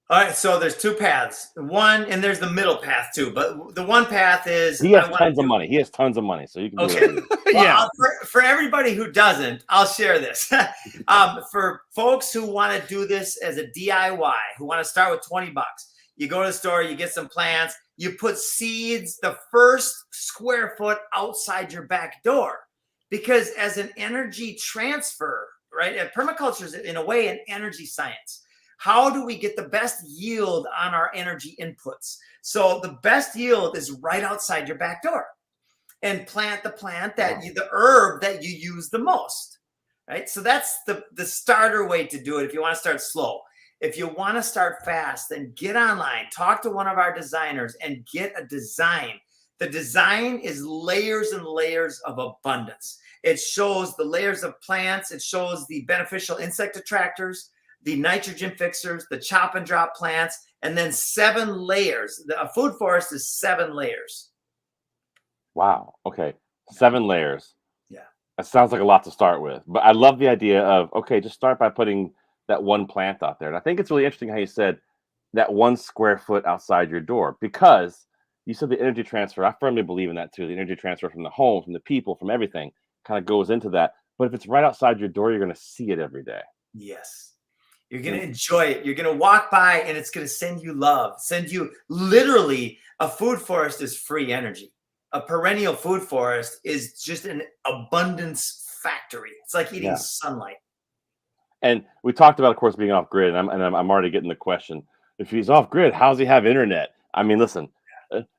[SPEAKER 1] All right. So there's two paths. One, and there's the middle path too. But the one path is
[SPEAKER 6] he has tons of money. He has tons of money, so you can do it.
[SPEAKER 1] Well, for everybody who doesn't, I'll share this. For folks who want to do this as a DIY, who want to start with $20. You go to the store, you get some plants, you put seeds the first square foot outside your back door. Because as an energy transfer, right? And permaculture is in a way an energy science. How do we get the best yield on our energy inputs? So the best yield is right outside your back door. And plant the plant the herb that you use the most, right? So that's the starter way to do it if you want to start slow. If you want to start fast, then get online, talk to one of our designers and get a design. The design is layers and layers of abundance. It shows the layers of plants. It shows the beneficial insect attractors, the nitrogen fixers, the chop and drop plants, and then 7 layers. A food forest is 7 layers.
[SPEAKER 6] Wow. Okay. 7 layers.
[SPEAKER 1] Yeah.
[SPEAKER 6] That sounds like a lot to start with. But I love the idea of, okay, just start by putting that one plant out there. And I think it's really interesting how you said that 1 square foot outside your door, because you said the energy transfer. I firmly believe in that too. The energy transfer from the home, from the people, from everything kind of goes into that. But if it's right outside your door, you're going to see it every day.
[SPEAKER 1] Yes. You're going to enjoy it. You're going to walk by and it's going to send you love, send you literally. A food forest is free energy. A perennial food forest is just an abundance factory. It's like eating sunlight. And
[SPEAKER 6] we talked about, of course, being off grid. And I'm already getting the question: if he's off grid, how does he have internet? I mean, listen,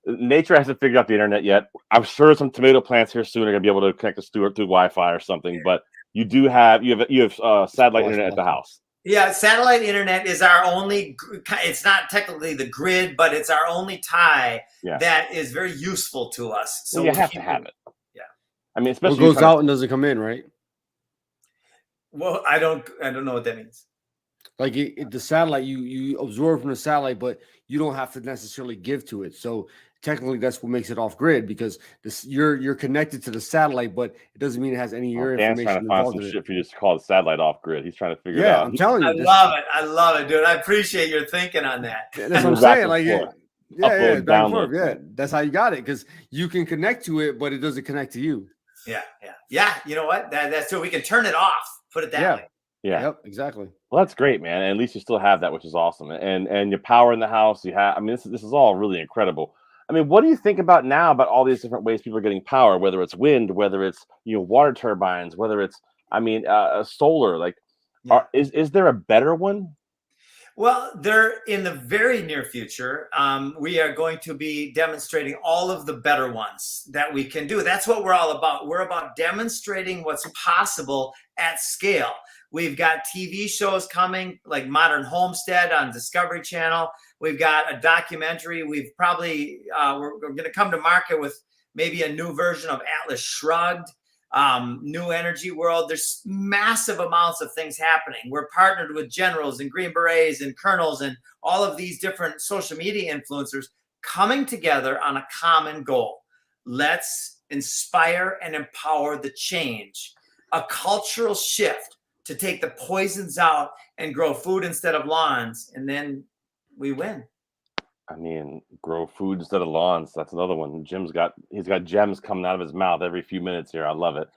[SPEAKER 6] nature hasn't figured out the internet yet. I'm sure some tomato plants here soon are going to be able to connect to Stuart through Wi-Fi or something. But you have satellite internet at the house.
[SPEAKER 1] Yeah, satellite internet is our only. It's not technically the grid, but it's our only tie that is very useful to us. So
[SPEAKER 6] you have to have it.
[SPEAKER 1] Yeah,
[SPEAKER 6] I mean, especially
[SPEAKER 7] what goes out and doesn't come in, right?
[SPEAKER 1] Well, I don't know what that means.
[SPEAKER 7] Like the satellite, you absorb from the satellite, but you don't have to necessarily give to it. So technically that's what makes it off grid, because you're connected to the satellite, but it doesn't mean it has any of your
[SPEAKER 6] Dan's trying
[SPEAKER 7] information
[SPEAKER 6] to find
[SPEAKER 7] involved
[SPEAKER 6] some
[SPEAKER 7] in
[SPEAKER 6] shit
[SPEAKER 7] it.
[SPEAKER 6] for you to call the satellite off grid. He's trying to figure it
[SPEAKER 7] Yeah,
[SPEAKER 6] out.
[SPEAKER 7] I'm telling you.
[SPEAKER 1] I love it, dude. I appreciate your thinking on that.
[SPEAKER 7] That's what I'm
[SPEAKER 6] Back
[SPEAKER 7] saying.
[SPEAKER 6] and
[SPEAKER 7] Like,
[SPEAKER 6] forth.
[SPEAKER 7] yeah,
[SPEAKER 6] Upload,
[SPEAKER 7] back and
[SPEAKER 6] download.
[SPEAKER 7] forth. Yeah, that's how you got it, because you can connect to it, but it doesn't connect to you.
[SPEAKER 1] Yeah. You know what? That's true. We can turn it off. Put it that way.
[SPEAKER 6] Yeah.
[SPEAKER 7] Yep, exactly.
[SPEAKER 6] Well, that's great, man. And at least you still have that, which is awesome. And your power in the house, you have. I mean, this is all really incredible. I mean, what do you think about now about all these different ways people are getting power? Whether it's wind, whether it's water turbines, whether it's solar. Like, is there a better one?
[SPEAKER 1] Well, they're in the very near future. We are going to be demonstrating all of the better ones that we can do. That's what we're all about. We're about demonstrating what's possible at scale. We've got TV shows coming like Modern Homestead on Discovery Channel. We've got a documentary. We've probably, we're going to come to market with maybe a new version of Atlas Shrugged. New energy world. There's massive amounts of things happening. We're partnered with generals and Green Berets and colonels and all of these different social media influencers coming together on a common goal. Let's inspire and empower the change, a cultural shift to take the poisons out and grow food instead of lawns, and then we win.
[SPEAKER 6] I mean, grow food instead of lawns. That's another one. He's got gems coming out of his mouth every few minutes here. I love it.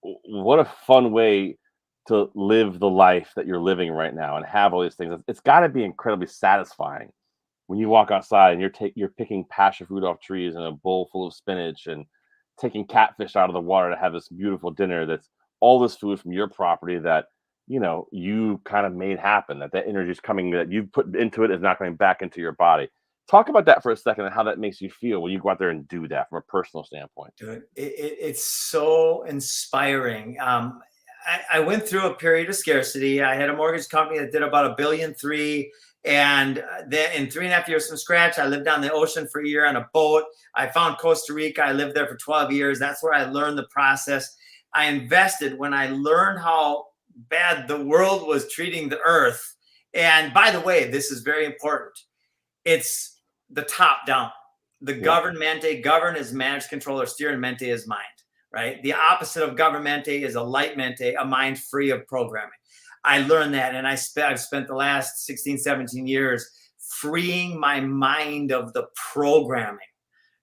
[SPEAKER 6] What a fun way to live the life that you're living right now and have all these things. It's got to be incredibly satisfying when you walk outside and you're picking passion fruit off trees and a bowl full of spinach and taking catfish out of the water to have this beautiful dinner. That's all this food from your property that you kind of made happen, that energy is coming, that you put into it is not going back into your body. Talk about that for a second and how that makes you feel when you go out there and do that from a personal standpoint.
[SPEAKER 1] Dude, it's so inspiring. I went through a period of scarcity. I had a mortgage company that did about $1.3 billion. And then in 3.5 years from scratch, I lived on the ocean for a year on a boat. I found Costa Rica. I lived there for 12 years. That's where I learned the process. I invested when I learned how bad the world was treating the earth. And by the way, this is very important. It's the top down. The governmente, govern is manage, control, or steer, and mente is mind, right? The opposite of governmente is a light mente, a mind free of programming. I learned that, and I've spent the last 16, 17 years freeing my mind of the programming,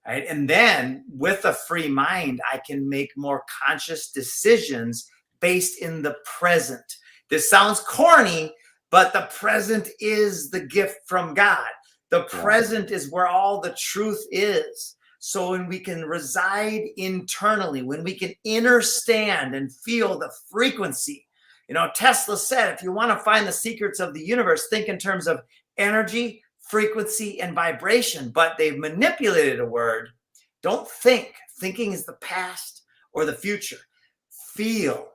[SPEAKER 1] right? And then with a free mind, I can make more conscious decisions based in the present. This sounds corny, but the present is the gift from God. The present is where all the truth is. So when we can reside internally, when we can understand and feel the frequency, Tesla said, if you want to find the secrets of the universe, think in terms of energy, frequency, and vibration. But they've manipulated a word. Don't think. Thinking is the past or the future. Feel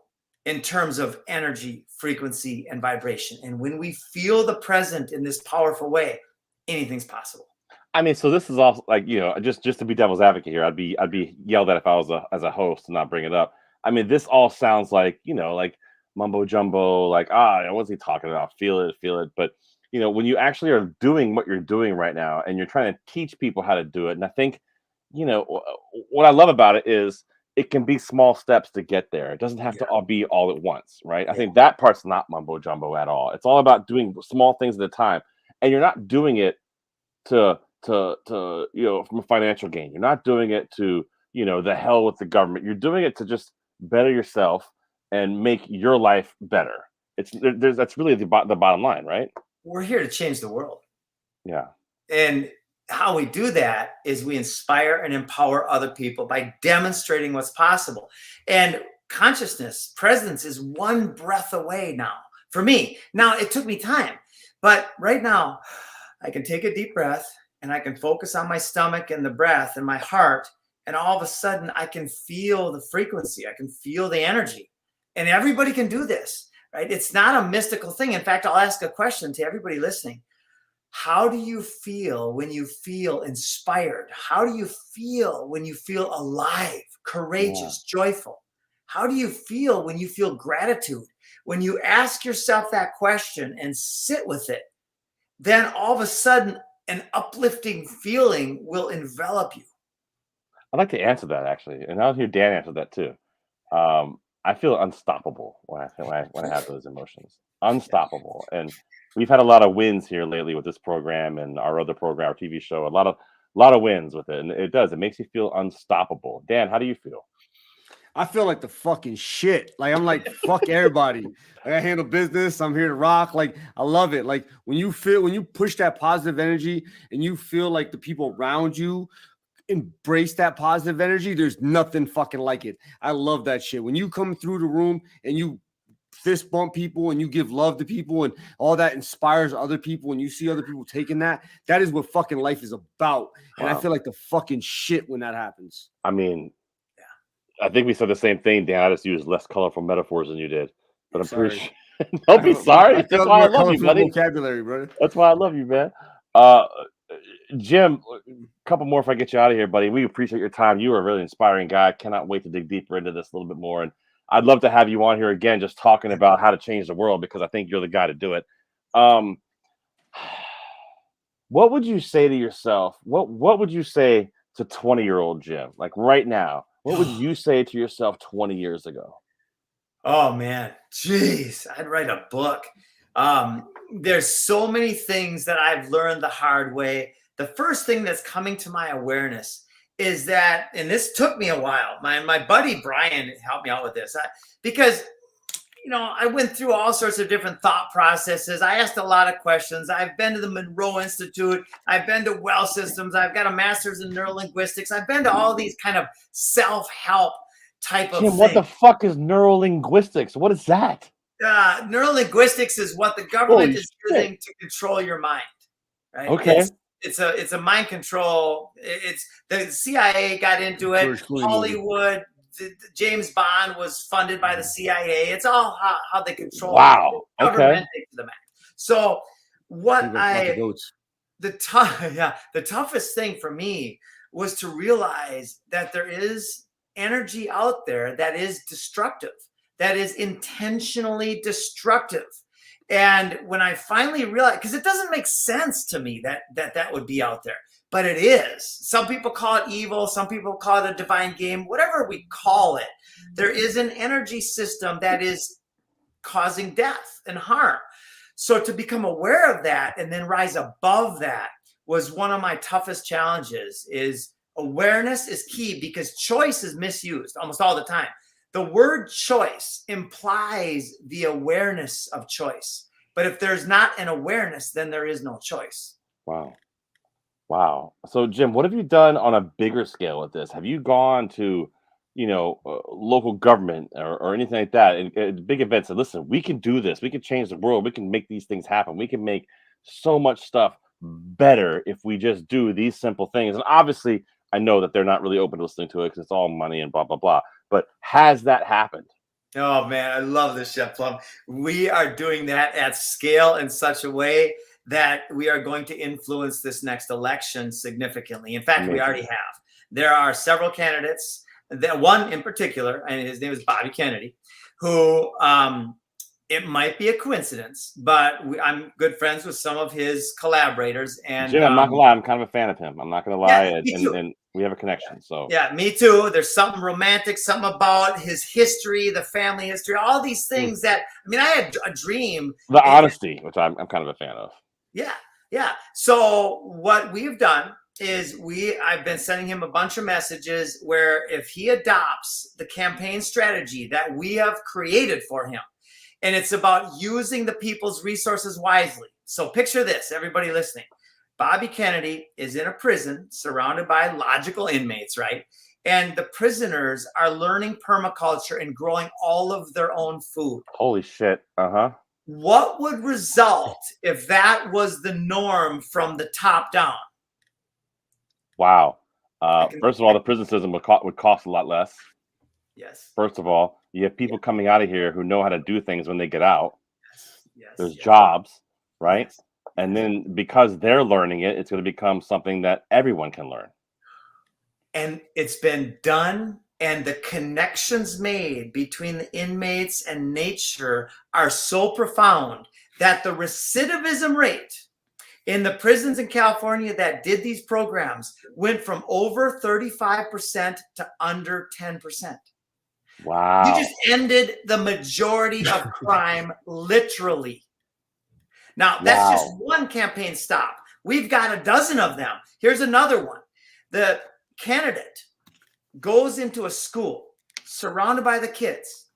[SPEAKER 1] in terms of energy, frequency, and vibration. And when we feel the present in this powerful way, anything's possible.
[SPEAKER 6] I mean, so this is also like, just to be devil's advocate here, I'd be yelled at if I was as a host and not bring it up. I mean, this all sounds like, like mumbo jumbo, like, what's he talking about? Feel it. But, when you actually are doing what you're doing right now and you're trying to teach people how to do it. And I think, what I love about it is it can be small steps to get there. It doesn't have to all be all at once, right? I think that part's not mumbo jumbo at all. It's all about doing small things at a time. And you're not doing it to from a financial gain. You're not doing it to, the hell with the government. You're doing it to just better yourself and make your life better. That's really the bottom line, right?
[SPEAKER 1] We're here to change the world.
[SPEAKER 6] Yeah.
[SPEAKER 1] And how we do that is we inspire and empower other people by demonstrating what's possible. And consciousness, presence is one breath away now for me. Now, it took me time, but right now I can take a deep breath and I can focus on my stomach and the breath and my heart. And all of a sudden I can feel the frequency. I can feel the energy, and everybody can do this, right? It's not a mystical thing. In fact, I'll ask a question to everybody listening. How do you feel when you feel inspired? How do you feel when you feel alive, courageous, joyful? How do you feel when you feel gratitude? When you ask yourself that question and sit with it, then all of a sudden an uplifting feeling will envelop you.
[SPEAKER 6] I'd like to answer that actually, and I'll hear Dan answer that too. I feel unstoppable when I have those emotions. Unstoppable, and we've had a lot of wins here lately with this program and our other program, our TV show. A lot of wins with it, and it makes you feel unstoppable. Dan, how do you feel?
[SPEAKER 7] I feel like the fucking shit. Like I'm like fuck everybody. Like I handle business. I'm here to rock. Like I love it. Like when you push that positive energy and you feel like the people around you embrace that positive energy, there's nothing fucking like it. I love that shit. When you come through the room and you fist bump people and you give love to people and all that inspires other people and you see other people taking that is what fucking life is about. And I feel like the fucking shit when that happens.
[SPEAKER 6] I mean, I think we said the same thing, Dan. I just used less colorful metaphors than you did, but I'm pretty sure. Don't be sorry. That's why I love you, buddy.
[SPEAKER 7] Vocabulary, brother.
[SPEAKER 6] That's why I love you, man. Jim, a couple more if I get you out of here, buddy. We appreciate your time. You are a really inspiring guy. I cannot wait to dig deeper into this a little bit more. And I'd love to have you on here again, just talking about how to change the world, because I think you're the guy to do it. What would you say to yourself? What would you say to 20-year-old Jim? Like right now, what would you say to yourself 20 years ago?
[SPEAKER 1] Oh man, jeez, I'd write a book. There's so many things that I've learned the hard way. The first thing that's coming to my awareness is that, and this took me a while. My buddy Brian helped me out with this because, you know, I went through all sorts of different thought processes. I asked a lot of questions. I've been to the Monroe Institute. I've been to Well Systems. I've got a master's in neurolinguistics. I've been to all these kind of self-help type of
[SPEAKER 6] Jim,
[SPEAKER 1] things.
[SPEAKER 6] what the fuck is neurolinguistics? What is that?
[SPEAKER 1] Neurolinguistics is what the government is using to control your mind. Right?
[SPEAKER 6] Okay.
[SPEAKER 1] It's a mind control. It's the CIA got into it. Hollywood. James Bond was funded by the CIA. It's all how they control.
[SPEAKER 6] Wow.
[SPEAKER 1] Government to the max. So the toughest thing for me was to realize that there is energy out there that is destructive, that is intentionally destructive. And when I finally realized, because it doesn't make sense to me that would be out there, but it is. Some people call it evil. Some people call it a divine game, whatever we call it. There is an energy system that is causing death and harm. So to become aware of that and then rise above that was one of my toughest challenges. Is awareness is key, because choice is misused almost all the time. The word choice implies the awareness of choice. But if there's not an awareness, then there is no choice.
[SPEAKER 6] Wow. So, Jim, what have you done on a bigger scale with this? Have you gone to, local government or anything like that, and big events, and listen, we can do this. We can change the world. We can make these things happen. We can make so much stuff better if we just do these simple things. And obviously, I know that they're not really open to listening to it because it's all money and blah, blah, blah. But has that happened?
[SPEAKER 1] Oh, man, I love this, Chef Plum. We are doing that at scale in such a way that we are going to influence this next election significantly. In fact, we already have. There are several candidates, that one in particular, and his name is Bobby Kennedy, who it might be a coincidence, but I'm good friends with some of his collaborators. And
[SPEAKER 6] Jim, I'm not gonna lie, I'm kind of a fan of him. I'm not gonna lie,
[SPEAKER 1] yeah,
[SPEAKER 6] and we have a connection. So
[SPEAKER 1] yeah, me too. There's something romantic, something about his history, the family history, all these things that, I mean, I had a dream.
[SPEAKER 6] The honesty, which I'm kind of a fan of.
[SPEAKER 1] Yeah. So what we've done is I've been sending him a bunch of messages where if he adopts the campaign strategy that we have created for him, and it's about using the people's resources wisely. So picture this, everybody listening. Bobby Kennedy is in a prison surrounded by logical inmates, right? And the prisoners are learning permaculture and growing all of their own food.
[SPEAKER 6] Holy shit.
[SPEAKER 1] What would result if that was the norm from the top down?
[SPEAKER 6] Wow. First of all, the prison system would cost a lot less.
[SPEAKER 1] Yes.
[SPEAKER 6] First of all, you have people coming out of here who know how to do things when they get out.
[SPEAKER 1] Yes.
[SPEAKER 6] There's jobs, right? Yes. And then because they're learning it, it's going to become something that everyone can learn. And
[SPEAKER 1] it's been done, and the connections made between the inmates and nature are so profound that the recidivism rate In the prisons in California that did these programs went from over 35% to under 10%.
[SPEAKER 6] Wow.
[SPEAKER 1] You just ended the majority of crime, literally. Now, that's just one campaign stop. We've got a dozen of them. Here's another one. The candidate goes into a school surrounded by the kids,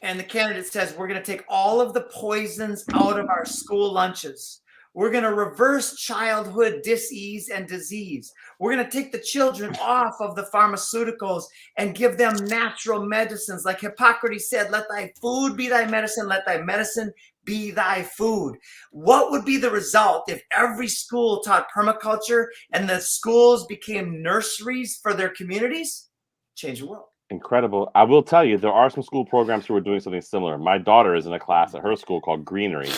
[SPEAKER 1] and the candidate says, we're going to take all of the poisons out of our school lunches. We're going to reverse childhood dis-ease and disease. We're going to take the children off of the pharmaceuticals and give them natural medicines. Like Hippocrates said, let thy food be thy medicine, let thy medicine be thy food. What would be the result if every school taught permaculture and the schools became nurseries for their communities? Change the world.
[SPEAKER 6] Incredible. I will tell you, there are some school programs who are doing something similar. My daughter is in a class at her school called Greenery,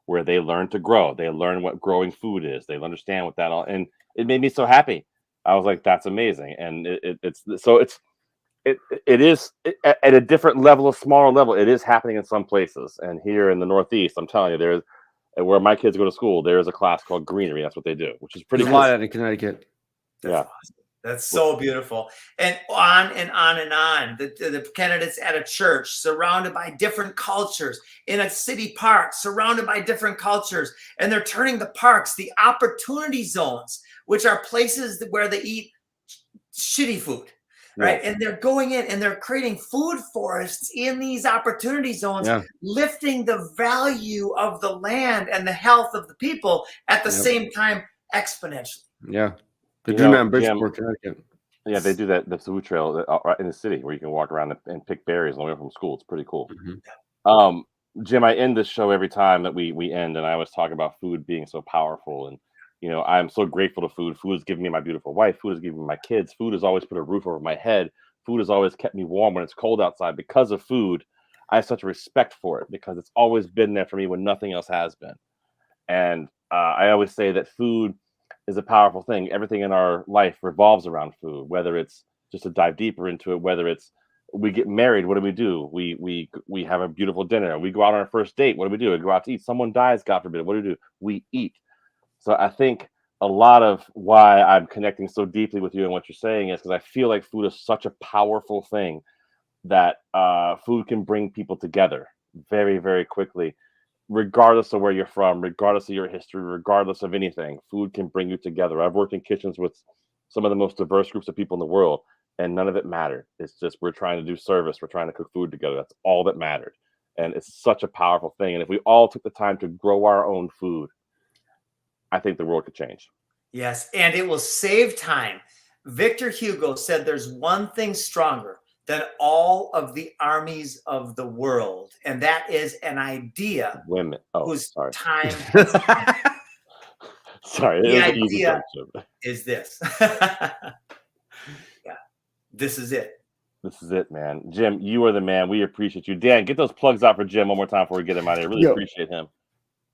[SPEAKER 6] where they learn to grow. They learn what growing food is. They understand what that all, and it made me so happy. I was like, that's amazing. And it is at a different level, a smaller level. It is happening in some places. And here in the Northeast, I'm telling you, there's where my kids go to school, there's a class called Greenery. That's what they do, which is pretty
[SPEAKER 7] There's
[SPEAKER 6] cool.
[SPEAKER 7] a lot in Connecticut.
[SPEAKER 1] That's awesome. That's so beautiful. And on and on and on. The candidates at a church surrounded by different cultures, in a city park surrounded by different cultures. And they're turning the parks, the opportunity zones, which are places where they eat shitty food, right? And they're going in and they're creating food forests in these opportunity zones, lifting the value of the land and the health of the people at the same time exponentially.
[SPEAKER 7] Yeah. They do that in Bridgeport, Connecticut.
[SPEAKER 6] Yeah, they do that. The food trail right in the city where you can walk around and pick berries on the way from school. It's pretty cool. Jim, I end this show every time that we end, and I always talk about food being so powerful. And you know, I'm so grateful to food. Food has given me my beautiful wife. Food has given me my kids. Food has always put a roof over my head. Food has always kept me warm when it's cold outside. Because of food, I have such a respect for it because it's always been there for me when nothing else has been. And I always say that food is a powerful thing. Everything in our life revolves around food, whether it's just to dive deeper into it, whether it's we get married, what do? We have a beautiful dinner. We go out on our first date. What do? We go out to eat. Someone dies, God forbid. What do? We eat. So I think a lot of why I'm connecting so deeply with you and what you're saying is because I feel like food is such a powerful thing that food can bring people together very, very quickly. Regardless of where you're from, regardless of your history, regardless of anything, food can bring you together. I've worked in kitchens with some of the most diverse groups of people in the world, and none of it mattered. It's just we're trying to do service. We're trying to cook food together. That's all that mattered. And it's such a powerful thing. And if we all took the time to grow our own food, I think the world could change.
[SPEAKER 1] Yes, and it will save time. Victor Hugo said there's one thing stronger than all of the armies of the world, and that is an idea
[SPEAKER 6] Women.
[SPEAKER 1] whose
[SPEAKER 6] Sorry.
[SPEAKER 1] time.
[SPEAKER 6] Sorry,
[SPEAKER 1] The idea is this. Yeah, this is it.
[SPEAKER 6] This is it, man. Jim, you are the man. We appreciate you. Dan, get those plugs out for Jim one more time before we get him out of here. Really appreciate him.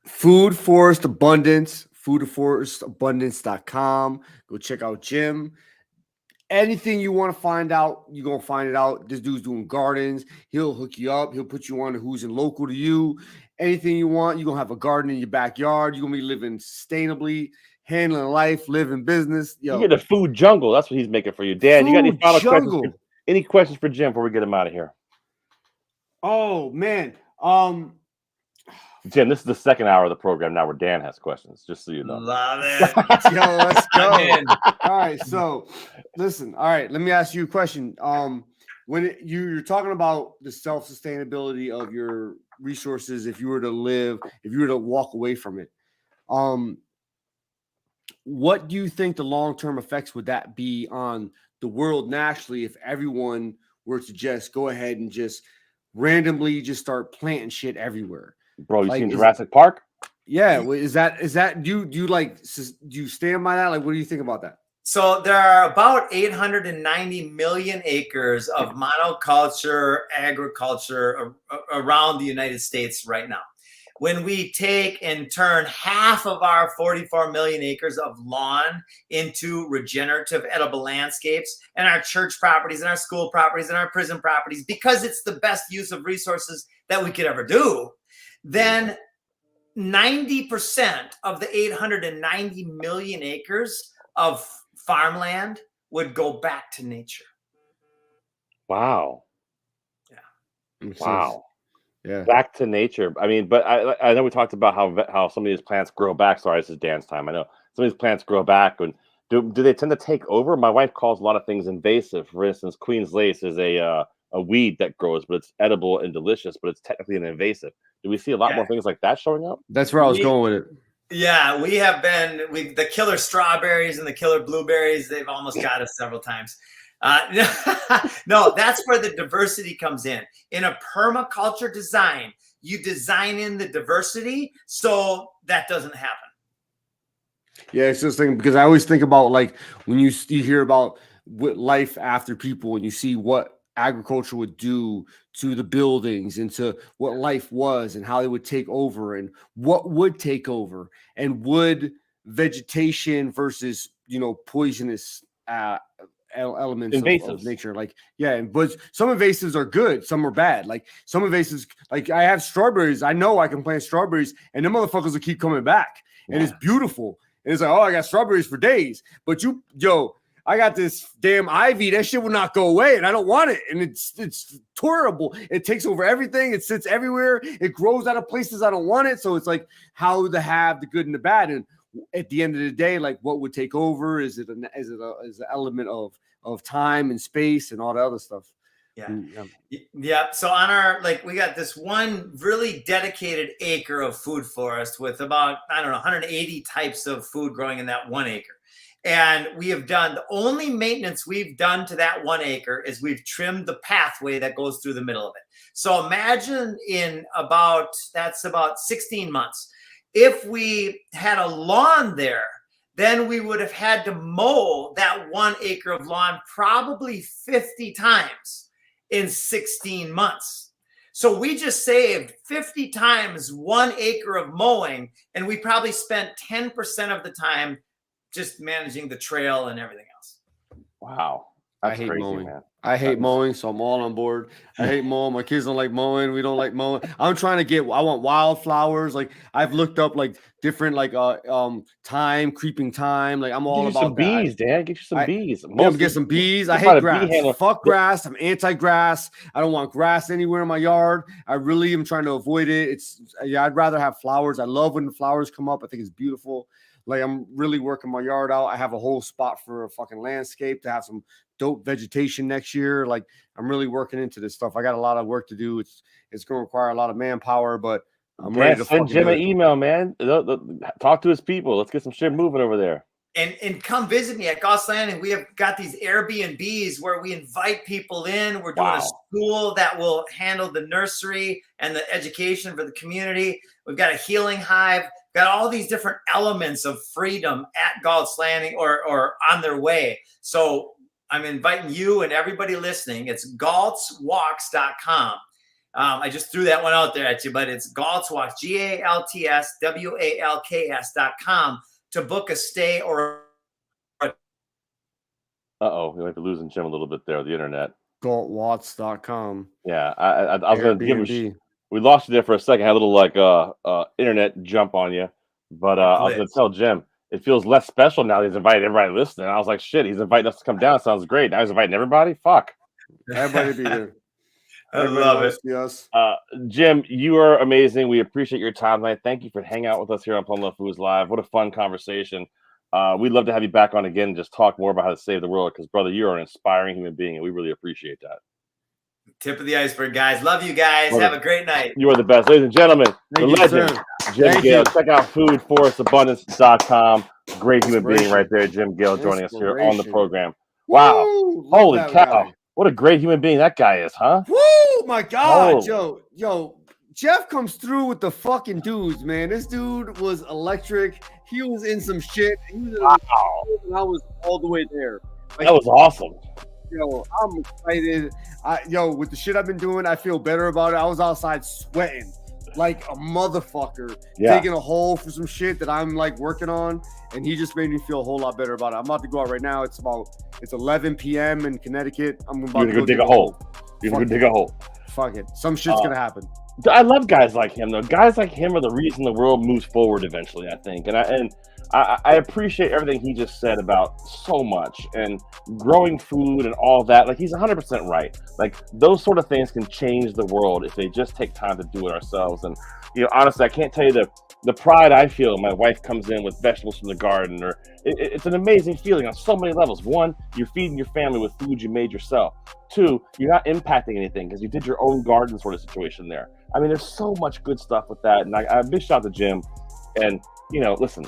[SPEAKER 7] Food Forest Abundance, foodforestabundance.com. Go check out Jim. Anything you want to find out, you're going to find it out. This dude's doing gardens. He'll hook you up. He'll put you on who's in local to you. Anything you want, you're going to have a garden in your backyard. You're going to be living sustainably, handling life, living business.
[SPEAKER 6] You get a food jungle. That's what he's making for you. Dan, you got any final questions? Any questions for Jim before we get him out of here?
[SPEAKER 7] Oh, man.
[SPEAKER 6] Jim, this is the second hour of the program now where Dan has questions, just so you know.
[SPEAKER 1] Love it.
[SPEAKER 7] Yo, let's go. All right, so listen. All right, let me ask you a question. When you're talking about the self-sustainability of your resources, if you were to walk away from it, what do you think the long-term effects would that be on the world nationally if everyone were to just go ahead and just randomly just start planting shit everywhere?
[SPEAKER 6] Bro, you seen Jurassic Park?
[SPEAKER 7] Yeah, is that do you stand by that? Like, what do you think about that?
[SPEAKER 1] So there are about 890 million acres of monoculture agriculture around the United States right now. When we take and turn half of our 44 million acres of lawn into regenerative edible landscapes, and our church properties and our school properties and our prison properties, because it's the best use of resources that we could ever do, then 90% of the 890 million acres of farmland would go back to nature.
[SPEAKER 6] Wow.
[SPEAKER 1] Yeah.
[SPEAKER 6] Wow.
[SPEAKER 7] Yeah.
[SPEAKER 6] Back to nature. I mean, but I know we talked about how some of these plants grow back. Sorry, this is dance time. I know some of these plants grow back. And do they tend to take over? My wife calls a lot of things invasive. For instance, Queen's lace is a weed that grows, but it's edible and delicious, but it's technically an invasive. Do we see a lot more things like that showing up?
[SPEAKER 7] That's where I was going with it.
[SPEAKER 1] Yeah, we have been the killer strawberries and the killer blueberries. They've almost got us several times. No, that's where the diversity comes in. In a permaculture design, you design in the diversity so that doesn't happen.
[SPEAKER 7] Yeah, it's just thing because I always think about like when you hear about what life after people and you see what agriculture would do to the buildings and to what life was and how they would take over and what would take over and would vegetation versus poisonous elements of nature. Like, yeah, but some invasives are good, some are bad. Like some invasives, like I have strawberries. I know I can plant strawberries and them motherfuckers will keep coming back. And it's beautiful. And it's like, oh, I got strawberries for days. But I got this damn ivy. That shit will not go away, and I don't want it. And it's terrible. It takes over everything. It sits everywhere. It grows out of places I don't want it. So it's like how to have the good and the bad. And at the end of the day, like what would take over? Is it an element of time and space and all the other stuff?
[SPEAKER 1] Yeah. So on our, we got this one really dedicated acre of food forest with about, 180 types of food growing in that 1 acre. And we have done, the only maintenance we've done to that 1 acre is we've trimmed the pathway that goes through the middle of it. So imagine that's about 16 months. If we had a lawn there, then we would have had to mow that 1 acre of lawn probably 50 times in 16 months. So we just saved 50 times 1 acre of mowing, and we probably spent 10% of the time just managing the trail and everything else.
[SPEAKER 6] Wow. That's
[SPEAKER 7] I hate
[SPEAKER 6] crazy,
[SPEAKER 7] mowing.
[SPEAKER 6] Man.
[SPEAKER 7] I hate mowing, so I'm all on board. I hate mowing. My kids don't like mowing. We don't like mowing. I want wildflowers. Like I've looked up like different creeping time. Like I'm all about
[SPEAKER 6] some bees, Dan. Get you some bees.
[SPEAKER 7] Get some bees. I hate grass. Fuck grass. I'm anti-grass. I don't want grass anywhere in my yard. I really am trying to avoid it. I'd rather have flowers. I love when the flowers come up. I think it's beautiful. Like I'm really working my yard out. I have a whole spot for a fucking landscape to have some dope vegetation next year. Like I'm really working into this stuff. I got a lot of work to do. It's going to require a lot of manpower, but I'm ready to
[SPEAKER 6] send Jim an email, man. Talk to his people. Let's get some shit moving over there.
[SPEAKER 1] And come visit me at Gauss Landing. We have got these Airbnbs where we invite people in. We're doing a school that will handle the nursery and the education for the community. We've got a healing hive. Got all these different elements of freedom at Gauss Landing or on their way. So I'm inviting you and everybody listening. It's galtzwalks.com. I just threw that one out there at you, but it's Galtzwalks, GALTSWALKS.com to book a stay or.
[SPEAKER 6] We might be losing Jim a little bit there, the internet.
[SPEAKER 7] Galtzwalks.com.
[SPEAKER 6] Yeah, I was going to give him. We lost you there for a second. I had a little internet jump on you, but I was going to tell Jim it feels less special now. He's invited everybody listening. I was like, shit, he's inviting us to come down. Sounds great. Now he's inviting everybody. Fuck.
[SPEAKER 7] Everybody be there.
[SPEAKER 1] I love it.
[SPEAKER 7] Yes.
[SPEAKER 6] Jim, you are amazing. We appreciate your time tonight. Thank you for hanging out with us here on Plumluvfoods Live. What a fun conversation. We'd love to have you back on again and just talk more about how to save the world because, brother, you are an inspiring human being, and we really appreciate that.
[SPEAKER 1] Tip of the iceberg, guys. Love you guys. Have a great night.
[SPEAKER 6] You are the best. Ladies and gentlemen, the legend, Jim Gale. Check out foodforestabundance.com. Great human being right there, Jim Gale, joining us here on the program. Wow. Holy cow. What a great human being that guy is, huh?
[SPEAKER 7] Woo! My God. Yo, Jeff comes through with the fucking dudes, man. This dude was electric. He was in some shit. I was all the way there.
[SPEAKER 6] Like, that was awesome.
[SPEAKER 7] Yo, I'm excited. With the shit I've been doing, I feel better about it. I was outside sweating like a motherfucker, taking a hole for some shit that I'm like working on, and he just made me feel a whole lot better about it. I'm about to go out right now. It's 11 p.m. in Connecticut. I'm about to go dig a hole.
[SPEAKER 6] You're gonna go dig a hole.
[SPEAKER 7] fuck it. Some shit's gonna happen.
[SPEAKER 6] I love guys like him, though. Guys like him are the reason the world moves forward eventually, I think. And I appreciate everything he just said about so much and growing food and all that. Like, he's 100% right. Like, those sort of things can change the world if they just take time to do it ourselves. And, honestly, I can't tell you the pride I feel when my wife comes in with vegetables from the garden. Or it's an amazing feeling on so many levels. One, you're feeding your family with food you made yourself. Two, you're not impacting anything because you did your own garden sort of situation there. I mean, there's so much good stuff with that. And I big shout out to Jim. And, listen,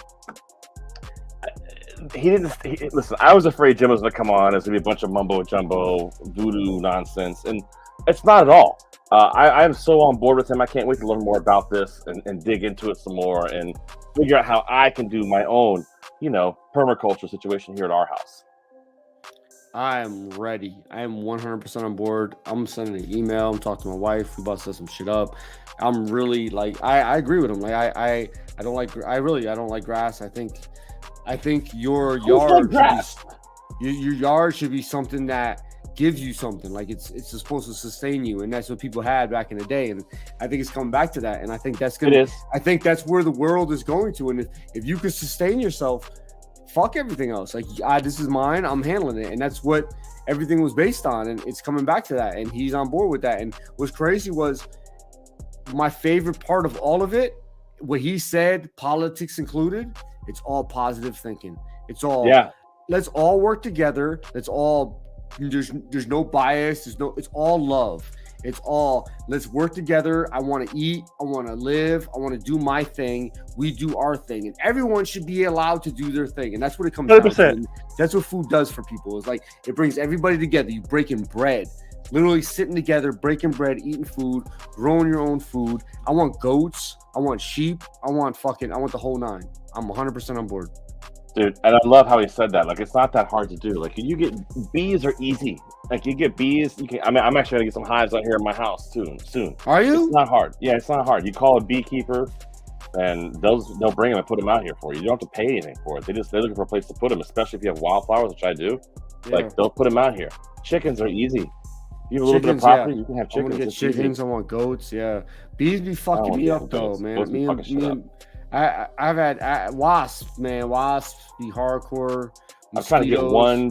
[SPEAKER 6] listen, I was afraid Jim was going to come on. There's going to be a bunch of mumbo jumbo, voodoo nonsense. And it's not at all. I'm so on board with him. I can't wait to learn more about this and dig into it some more and figure out how I can do my own, permaculture situation here at our house.
[SPEAKER 7] I am ready. I am 100% on board. I'm sending an email. I'm talking to my wife. We about to set some shit up. I'm really I agree with him. Like I don't like grass. I think your yard your yard should be something that gives you something. Like it's supposed to sustain you, and that's what people had back in the day. And I think it's coming back to that. And I think that's gonna. I think that's where the world is going to. And if you could sustain yourself, fuck everything else. Like, this is mine. I'm handling it, and that's what everything was based on. And it's coming back to that. And he's on board with that. And what's crazy was my favorite part of all of it. What he said, politics included. It's all positive thinking. It's all let's all work together. Let's all. There's no bias. It's all love. It's all let's work together. I want to eat. I want to live. I want to do my thing. We do our thing, and everyone should be allowed to do their thing. And that's what it comes down to. And that's what food does for people. It's like it brings everybody together. You breaking bread, literally sitting together, breaking bread, eating food, growing your own food. I want goats. I want sheep. I want the whole nine. I'm 100% on board.
[SPEAKER 6] Dude, and I love how he said that. Like, it's not that hard to do. Like, you get bees are easy. Like, you get bees. I'm actually gonna get some hives out here in my house soon. Are you? It's not hard. Yeah, it's not hard. You call a beekeeper, and they'll bring them and put them out here for you. You don't have to pay anything for it. They're looking for a place to put them, especially if you have wildflowers, which I do. Yeah. Like, they'll put them out here. Chickens are easy. If you have a little bit of property, you can have chickens. I want to get chickens. I want goats. Yeah, bees be fucking me up though, man. I've had wasps, man. Wasps be hardcore. Mosquitoes. I'm trying to get one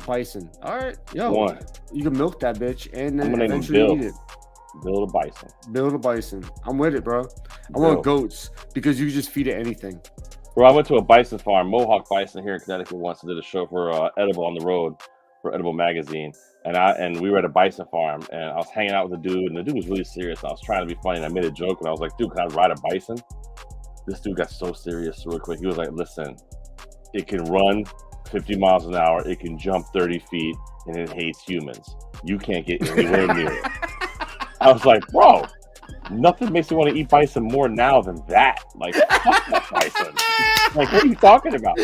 [SPEAKER 6] bison. All right. Yo, one. You can milk that bitch and then eventually eat it. Build a bison. I'm with it, bro. I want goats because you can just feed it anything. Bro, I went to a bison farm, Mohawk Bison here in Connecticut once. I did a show for Edible on the Road for Edible Magazine. And we were at a bison farm, and I was hanging out with a dude, and the dude was really serious. I was trying to be funny, and I made a joke, and I was like, dude, can I ride a bison? This dude got so serious real quick. He was like, listen, it can run 50 miles an hour, it can jump 30 feet, and it hates humans. You can't get anywhere near it. I was like, bro, nothing makes me want to eat bison more now than that. Like, fuck that bison. Like, what are you talking about?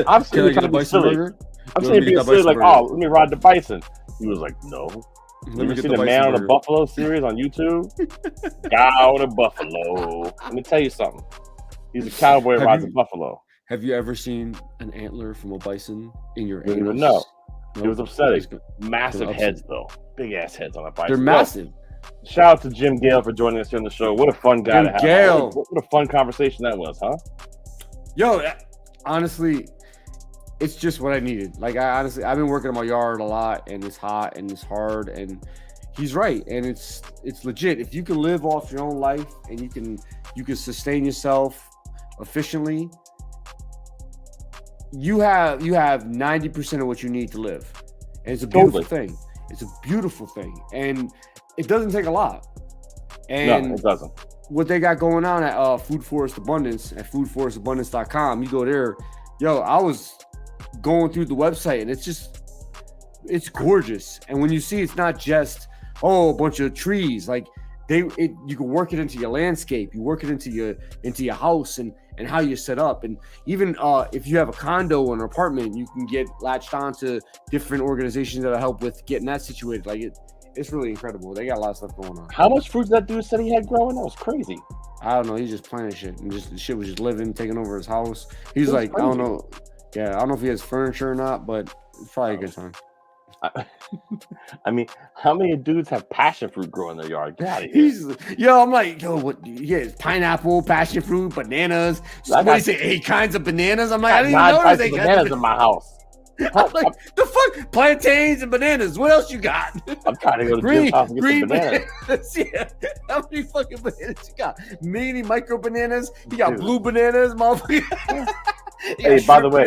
[SPEAKER 6] I'm sitting trying to be silly. I'm saying being silly, like, oh, let me ride the bison. He was like, no. Let me see the Man on the Buffalo series on YouTube? Guy on a buffalo. Let me tell you something. He's a cowboy who rides a buffalo. Have you ever seen an antler from a bison in your anus? No. It was upsetting. Massive heads, though. Big ass heads on a bison. They're massive. Shout out to Jim Gale for joining us here on the show. What a fun guy to have. Gale. What a fun conversation that was, huh? Yo, honestly, it's just what I needed. Like, I've been working in my yard a lot, and it's hot and it's hard, and he's right, and it's legit. If you can live off your own life and you can sustain yourself efficiently, you have 90% of what you need to live, and it's a beautiful thing. It's a beautiful thing, and it doesn't take a lot. And no, it doesn't. What they got going on at Food Forest Abundance at foodforestabundance.com, you go there. Yo, I was going through the website, and it's gorgeous. And when you see, it's not just a bunch of trees. Like you can work it into your landscape, you work it into your house and how you set up. And even if you have a condo or an apartment, you can get latched on to different organizations that'll help with getting that situated. Like it's really incredible. They got a lot of stuff going on. How much fruit that dude said he had growing? That was crazy. I don't know. He's just planting shit, and just shit was just living, taking over his house. He's like, crazy. I don't know. Yeah, I don't know if he has furniture or not, but it's probably a good time. I mean, how many dudes have passion fruit growing in their yard? Get out of here.
[SPEAKER 7] I'm like, yo, what? Yeah, pineapple, passion fruit, bananas. What do you say? 8 kinds of bananas. I'm like, I didn't even know there's 8 kinds
[SPEAKER 6] bananas in my house.
[SPEAKER 7] I'm like, the fuck, plantains and bananas. What else you got?
[SPEAKER 6] I'm trying to go to Jim's house and get some bananas.
[SPEAKER 7] Yeah, how many fucking bananas you got? Mini micro bananas. You got blue bananas, motherfucker.
[SPEAKER 6] Hey, by the way,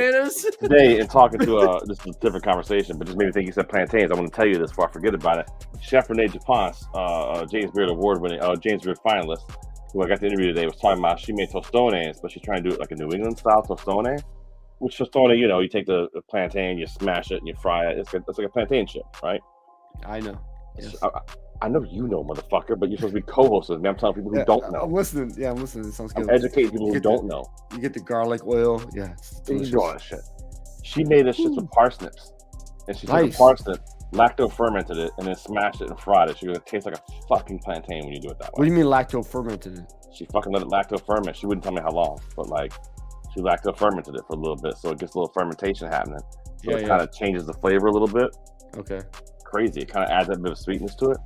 [SPEAKER 6] today in talking to this is a different conversation, but just made me think you said plantains. I want to tell you this before I forget about it. Chef Renee DuPont, James Beard Award-winning, James Beard finalist, who I got to interview today, was talking about she made tostones, but she's trying to do it like a New England style tostone. Which tostone, you take the plantain, you smash it, and you fry it. It's like a plantain chip, right?
[SPEAKER 7] I know. Yes.
[SPEAKER 6] I know you know, motherfucker, but you're supposed to be co-host with me. I'm telling people who don't know.
[SPEAKER 7] I'm listening. Yeah, I'm listening. It sounds good.
[SPEAKER 6] I'm educating people who don't know.
[SPEAKER 7] You get the garlic oil. Yeah.
[SPEAKER 6] You do all that shit. She made this shit with parsnips. And she took the parsnip, lacto-fermented it, and then smashed it and fried it. She goes, it tastes like a fucking plantain when you do it that way.
[SPEAKER 7] What do you mean lacto-fermented it?
[SPEAKER 6] She fucking let it lacto-ferment. She wouldn't tell me how long, but she lacto-fermented it for a little bit, so it gets a little fermentation happening. So it kind of changes the flavor a little bit.
[SPEAKER 7] Okay.
[SPEAKER 6] Crazy. It kind of adds a bit of sweetness to it.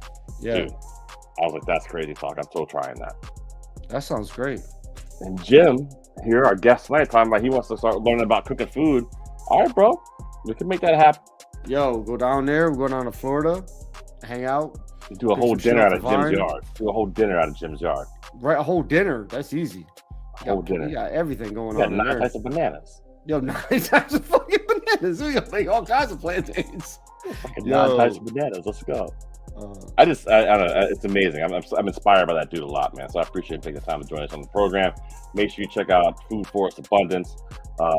[SPEAKER 7] Yeah.
[SPEAKER 6] Dude, I was like, that's crazy talk. I'm still trying that.
[SPEAKER 7] That sounds great.
[SPEAKER 6] And Jim, here, our guest tonight, talking about he wants to start learning about cooking food. All right, bro. We can make that happen.
[SPEAKER 7] Yo, go down there. We'll go down to Florida, hang out.
[SPEAKER 6] Do a whole dinner out of Jim's yard. Do a whole dinner out of Jim's yard.
[SPEAKER 7] Right, a whole dinner. That's easy.
[SPEAKER 6] Whole dinner.
[SPEAKER 7] You got everything going
[SPEAKER 6] on.
[SPEAKER 7] 9
[SPEAKER 6] types of bananas.
[SPEAKER 7] Yo, 9 types of fucking bananas. We gonna make all kinds of plantains.
[SPEAKER 6] 9 types of bananas. Let's go. I don't know. It's amazing. I'm inspired by that dude a lot, man. So I appreciate taking the time to join us on the program. Make sure you check out Food Forest Abundance.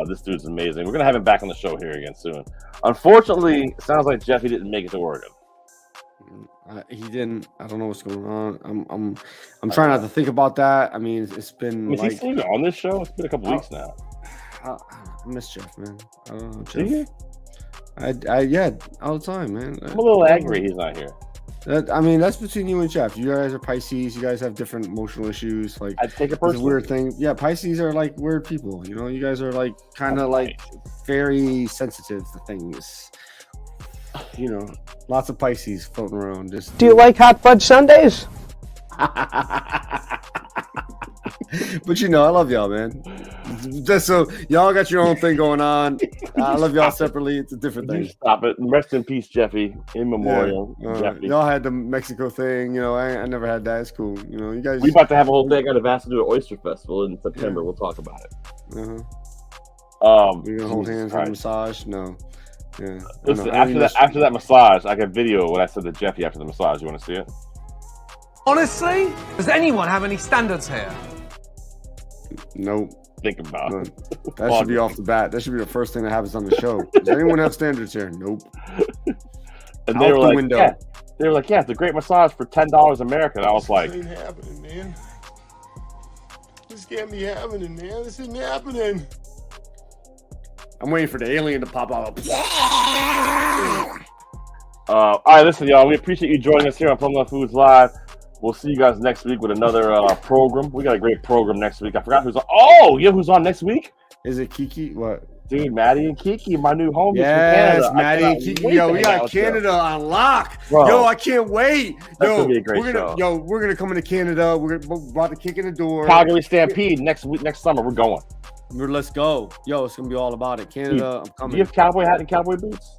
[SPEAKER 6] This dude's amazing. We're gonna have him back on the show here again soon. Unfortunately, it sounds like Jeffy didn't make it to Oregon.
[SPEAKER 7] He didn't. I don't know what's going on. I'm trying not to think about that. I mean, it's been.
[SPEAKER 6] Is he still even on this show? It's been a couple weeks now.
[SPEAKER 7] I miss Jeff, man. I don't know, Jeff. Yeah, all the time, man.
[SPEAKER 6] I'm a little angry he's not here.
[SPEAKER 7] That's between you and Jeff. You guys are Pisces. You guys have different emotional issues. Like,
[SPEAKER 6] I take it personally.
[SPEAKER 7] It's a weird thing. Yeah, Pisces are like weird people. You guys are like kind of like very sensitive to things. Lots of Pisces floating around.
[SPEAKER 8] Do you like hot fudge sundaes?
[SPEAKER 7] But I love y'all, man. Just so y'all got your own thing going on. I love y'all separately. It's a different thing.
[SPEAKER 6] Stop it. Rest in peace, Jeffy. In memorial, Jeffy.
[SPEAKER 7] Y'all had the Mexico thing. I never had that. It's cool. You guys.
[SPEAKER 6] We about to have a whole thing. I got asked to do an oyster festival in September. We'll talk about it.
[SPEAKER 7] We're gonna hold hands on a massage. No. Yeah.
[SPEAKER 6] Listen, after that massage, I got video of what I said to Jeffy after the massage. You want to see it?
[SPEAKER 8] Honestly, does anyone have any standards here?
[SPEAKER 7] Nope.
[SPEAKER 6] Think about it.
[SPEAKER 7] That should be off the bat. That should be the first thing that happens on the show. Does anyone have standards here? Nope.
[SPEAKER 6] And they were like, yeah. They were like, yeah, it's a great massage for $10 American. I was like,
[SPEAKER 9] this ain't happening, man. This can't be happening, man. This isn't happening.
[SPEAKER 7] I'm waiting for the alien to pop out.
[SPEAKER 6] All right, listen, y'all. We appreciate you joining us here on Plumluvfoods Live. We'll see you guys next week with another program. We got a great program next week. I forgot who's on. Oh, you know who's on next week?
[SPEAKER 7] Is it Kiki? What?
[SPEAKER 6] Dude, Maddie and Kiki, my new homies
[SPEAKER 7] from Canada. Maddie and Kiki. Yo, we got Canada on lock. Bro, yo, I can't wait.
[SPEAKER 6] That's gonna be a great show.
[SPEAKER 7] We're gonna come into Canada. We're about to kick in the door.
[SPEAKER 6] Calgary Stampede next summer. We're going.
[SPEAKER 7] Let's go. Yo, it's gonna be all about it. Canada, I'm coming.
[SPEAKER 6] Do you have cowboy hat and cowboy boots?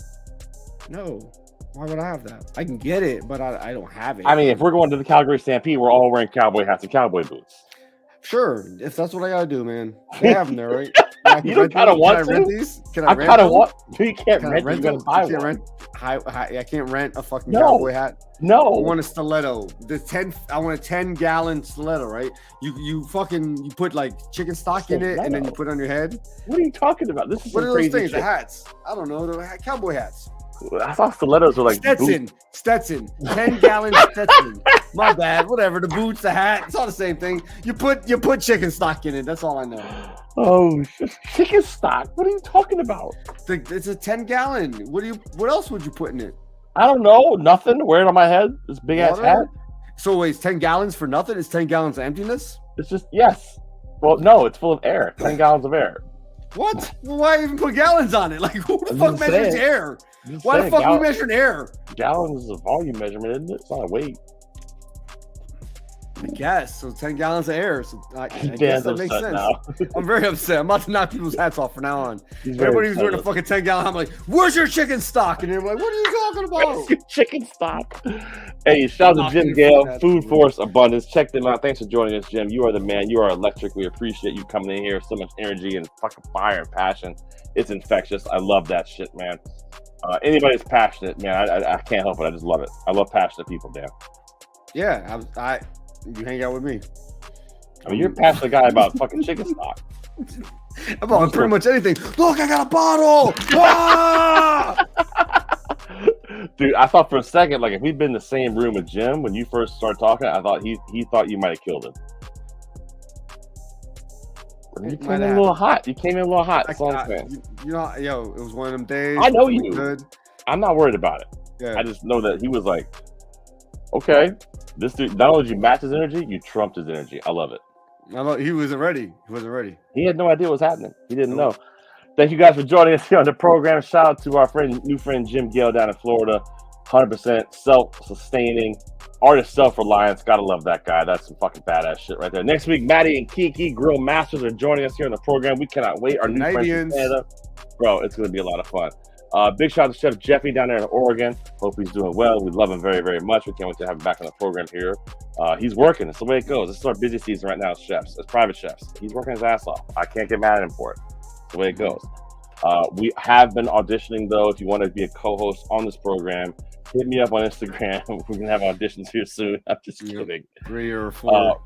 [SPEAKER 7] No. Why would I have that? I can get it, but I don't have it.
[SPEAKER 6] I mean, if we're going to the Calgary Stampede, we're all wearing cowboy hats and cowboy boots.
[SPEAKER 7] Sure, if that's what I gotta do, man. They have them there, right?
[SPEAKER 6] You don't kind of want to.
[SPEAKER 7] Rent these?
[SPEAKER 6] Can I kind of want. You can't rent. You gotta buy one.
[SPEAKER 7] I can't rent a fucking cowboy hat.
[SPEAKER 6] No,
[SPEAKER 7] I want a stiletto. I want a 10-gallon stiletto, right? You put like chicken stock in it, and then you put it on your head.
[SPEAKER 6] What are you talking about? This is
[SPEAKER 7] what are those things?
[SPEAKER 6] Shit.
[SPEAKER 7] The hats? I don't know. The cowboy hats.
[SPEAKER 6] I thought stilettos were like
[SPEAKER 7] Stetson, 10-gallon Stetson. My bad. Whatever. The boots, the hat, it's all the same thing. You put chicken stock in it. That's all I know.
[SPEAKER 6] Oh, chicken stock. What are you talking about?
[SPEAKER 7] It's a 10-gallon. What else would you put in it?
[SPEAKER 6] I don't know. Nothing. Wear it on my head. This big ass hat.
[SPEAKER 7] So wait, it's 10 gallons for nothing? It's 10 gallons of emptiness?
[SPEAKER 6] It's just yes. Well, no, it's full of air. 10 gallons of air.
[SPEAKER 7] What? Well, why even put gallons on it? Like, who the
[SPEAKER 6] I'm
[SPEAKER 7] fuck
[SPEAKER 6] just
[SPEAKER 7] measures
[SPEAKER 6] saying.
[SPEAKER 7] air?
[SPEAKER 6] Just
[SPEAKER 7] Why the
[SPEAKER 6] saying,
[SPEAKER 7] fuck are we measuring air?
[SPEAKER 6] Gallons is a volume measurement, isn't it? It's not a weight.
[SPEAKER 7] I guess. So 10 gallons of air. So I guess
[SPEAKER 6] Dan's
[SPEAKER 7] that makes
[SPEAKER 6] upset
[SPEAKER 7] sense.
[SPEAKER 6] now.
[SPEAKER 7] I'm very upset. I'm about to knock people's hats off from now on.
[SPEAKER 6] He's very
[SPEAKER 7] Everybody who's wearing a
[SPEAKER 6] excited.
[SPEAKER 7] fucking 10 gallon, I'm like, where's your chicken stock? And they're like, what are you talking about?
[SPEAKER 6] Your chicken stock. Hey, shout out to Jim Gale, Food Force Abundance. Check them out. Thanks for joining us, Jim. You are the man. You are electric. We appreciate you coming in here. So much energy and fucking fire and passion. It's infectious. I love that shit, man. Anybody's passionate, man. I can't help it. I just love it. I love passionate people, Dan.
[SPEAKER 7] Yeah, you hang out with me.
[SPEAKER 6] I mean, you're a passionate guy about fucking chicken stock.
[SPEAKER 7] About pretty much anything. Look, I got a bottle. Ah!
[SPEAKER 6] Dude, I thought for a second, like if we'd been in the same room with Jim when you first started talking, I thought he thought you might have killed him. You came in a little hot. You came in a little hot. That's all I'm saying.
[SPEAKER 7] You know, yo, it was one of them days.
[SPEAKER 6] I know
[SPEAKER 7] It was
[SPEAKER 6] you.
[SPEAKER 7] Good.
[SPEAKER 6] I'm not worried about it.
[SPEAKER 7] Yeah.
[SPEAKER 6] I just know that he was like, okay, this dude, not only did you match his energy, you trumped his energy. I love it.
[SPEAKER 7] I know he wasn't ready. He wasn't ready.
[SPEAKER 6] He had no idea what was happening. He didn't know. Thank you guys for joining us here on the program. Shout out to our new friend Jim Gale down in Florida. 100% self-sustaining, artist self-reliance. Gotta love that guy. That's some fucking badass shit right there. Next week, Maddie and Kiki, Grill Masters, are joining us here on the program. We cannot wait. Our new friends from Canada. Bro, it's gonna be a lot of fun. Big shout out to Chef Jeffy down there in Oregon. Hope he's doing well. We love him very, very much. We can't wait to have him back on the program here. He's working. It's the way it goes. This is our busy season right now as chefs, as private chefs. He's working his ass off. I can't get mad at him for it. It's the way it goes. We have been auditioning, though. If you want to be a co-host on this program, hit me up on Instagram. We're going to have auditions here soon. I'm just kidding. 3 or 4.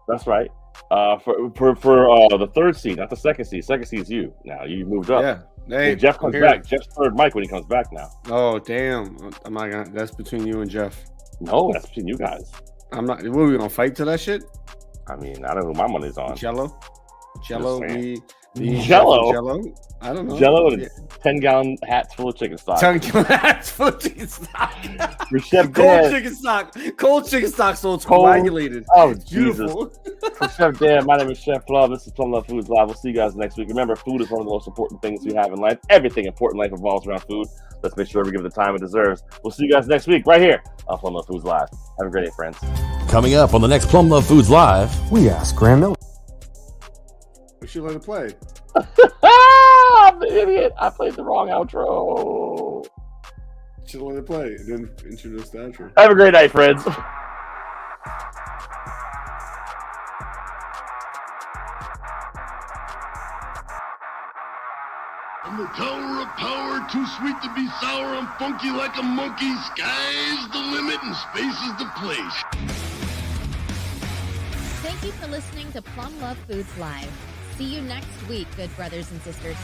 [SPEAKER 6] That's right. For the third seed, not the second seed. Second seed is you. Now you moved up.
[SPEAKER 7] Yeah. Hey,
[SPEAKER 6] Jeff comes back. Jeff's third mic when he comes back now.
[SPEAKER 7] Oh damn! I'm not gonna. That's between you and Jeff.
[SPEAKER 6] No, that's between you guys.
[SPEAKER 7] I'm not. What are we gonna fight to that shit?
[SPEAKER 6] I mean, I don't know who my money's on.
[SPEAKER 7] Jello,
[SPEAKER 6] Jello.
[SPEAKER 7] Jello. I don't know.
[SPEAKER 6] Jello and 10-gallon hats full of chicken stock.
[SPEAKER 7] 10-gallon hats full of chicken stock.
[SPEAKER 6] For Chef
[SPEAKER 7] Cold
[SPEAKER 6] Dan.
[SPEAKER 7] chicken stock. Cold chicken stock, so it's coagulated.
[SPEAKER 6] Oh,
[SPEAKER 7] it's
[SPEAKER 6] Jesus.
[SPEAKER 7] beautiful.
[SPEAKER 6] For Chef Dan, my name is Chef Plum. This is Plumluvfoods Live. We'll see you guys next week. Remember, food is one of the most important things we have in life. Everything important in life revolves around food. Let's make sure we give it the time it deserves. We'll see you guys next week right here on Plumluvfoods Live. Have a great day, friends.
[SPEAKER 10] Coming up on the next Plumluvfoods Live, we ask Graham Miller.
[SPEAKER 7] We should let it play.
[SPEAKER 6] I'm the idiot. I played the wrong outro.
[SPEAKER 7] Should let it play and then introduce the outro.
[SPEAKER 6] Have a great night, friends.
[SPEAKER 9] I'm the tower of power, too sweet to be sour. I'm funky like a monkey. Sky's the limit and space is the place.
[SPEAKER 11] Thank you for listening to Plumluvfoods Live. See you next week, good brothers and sisters.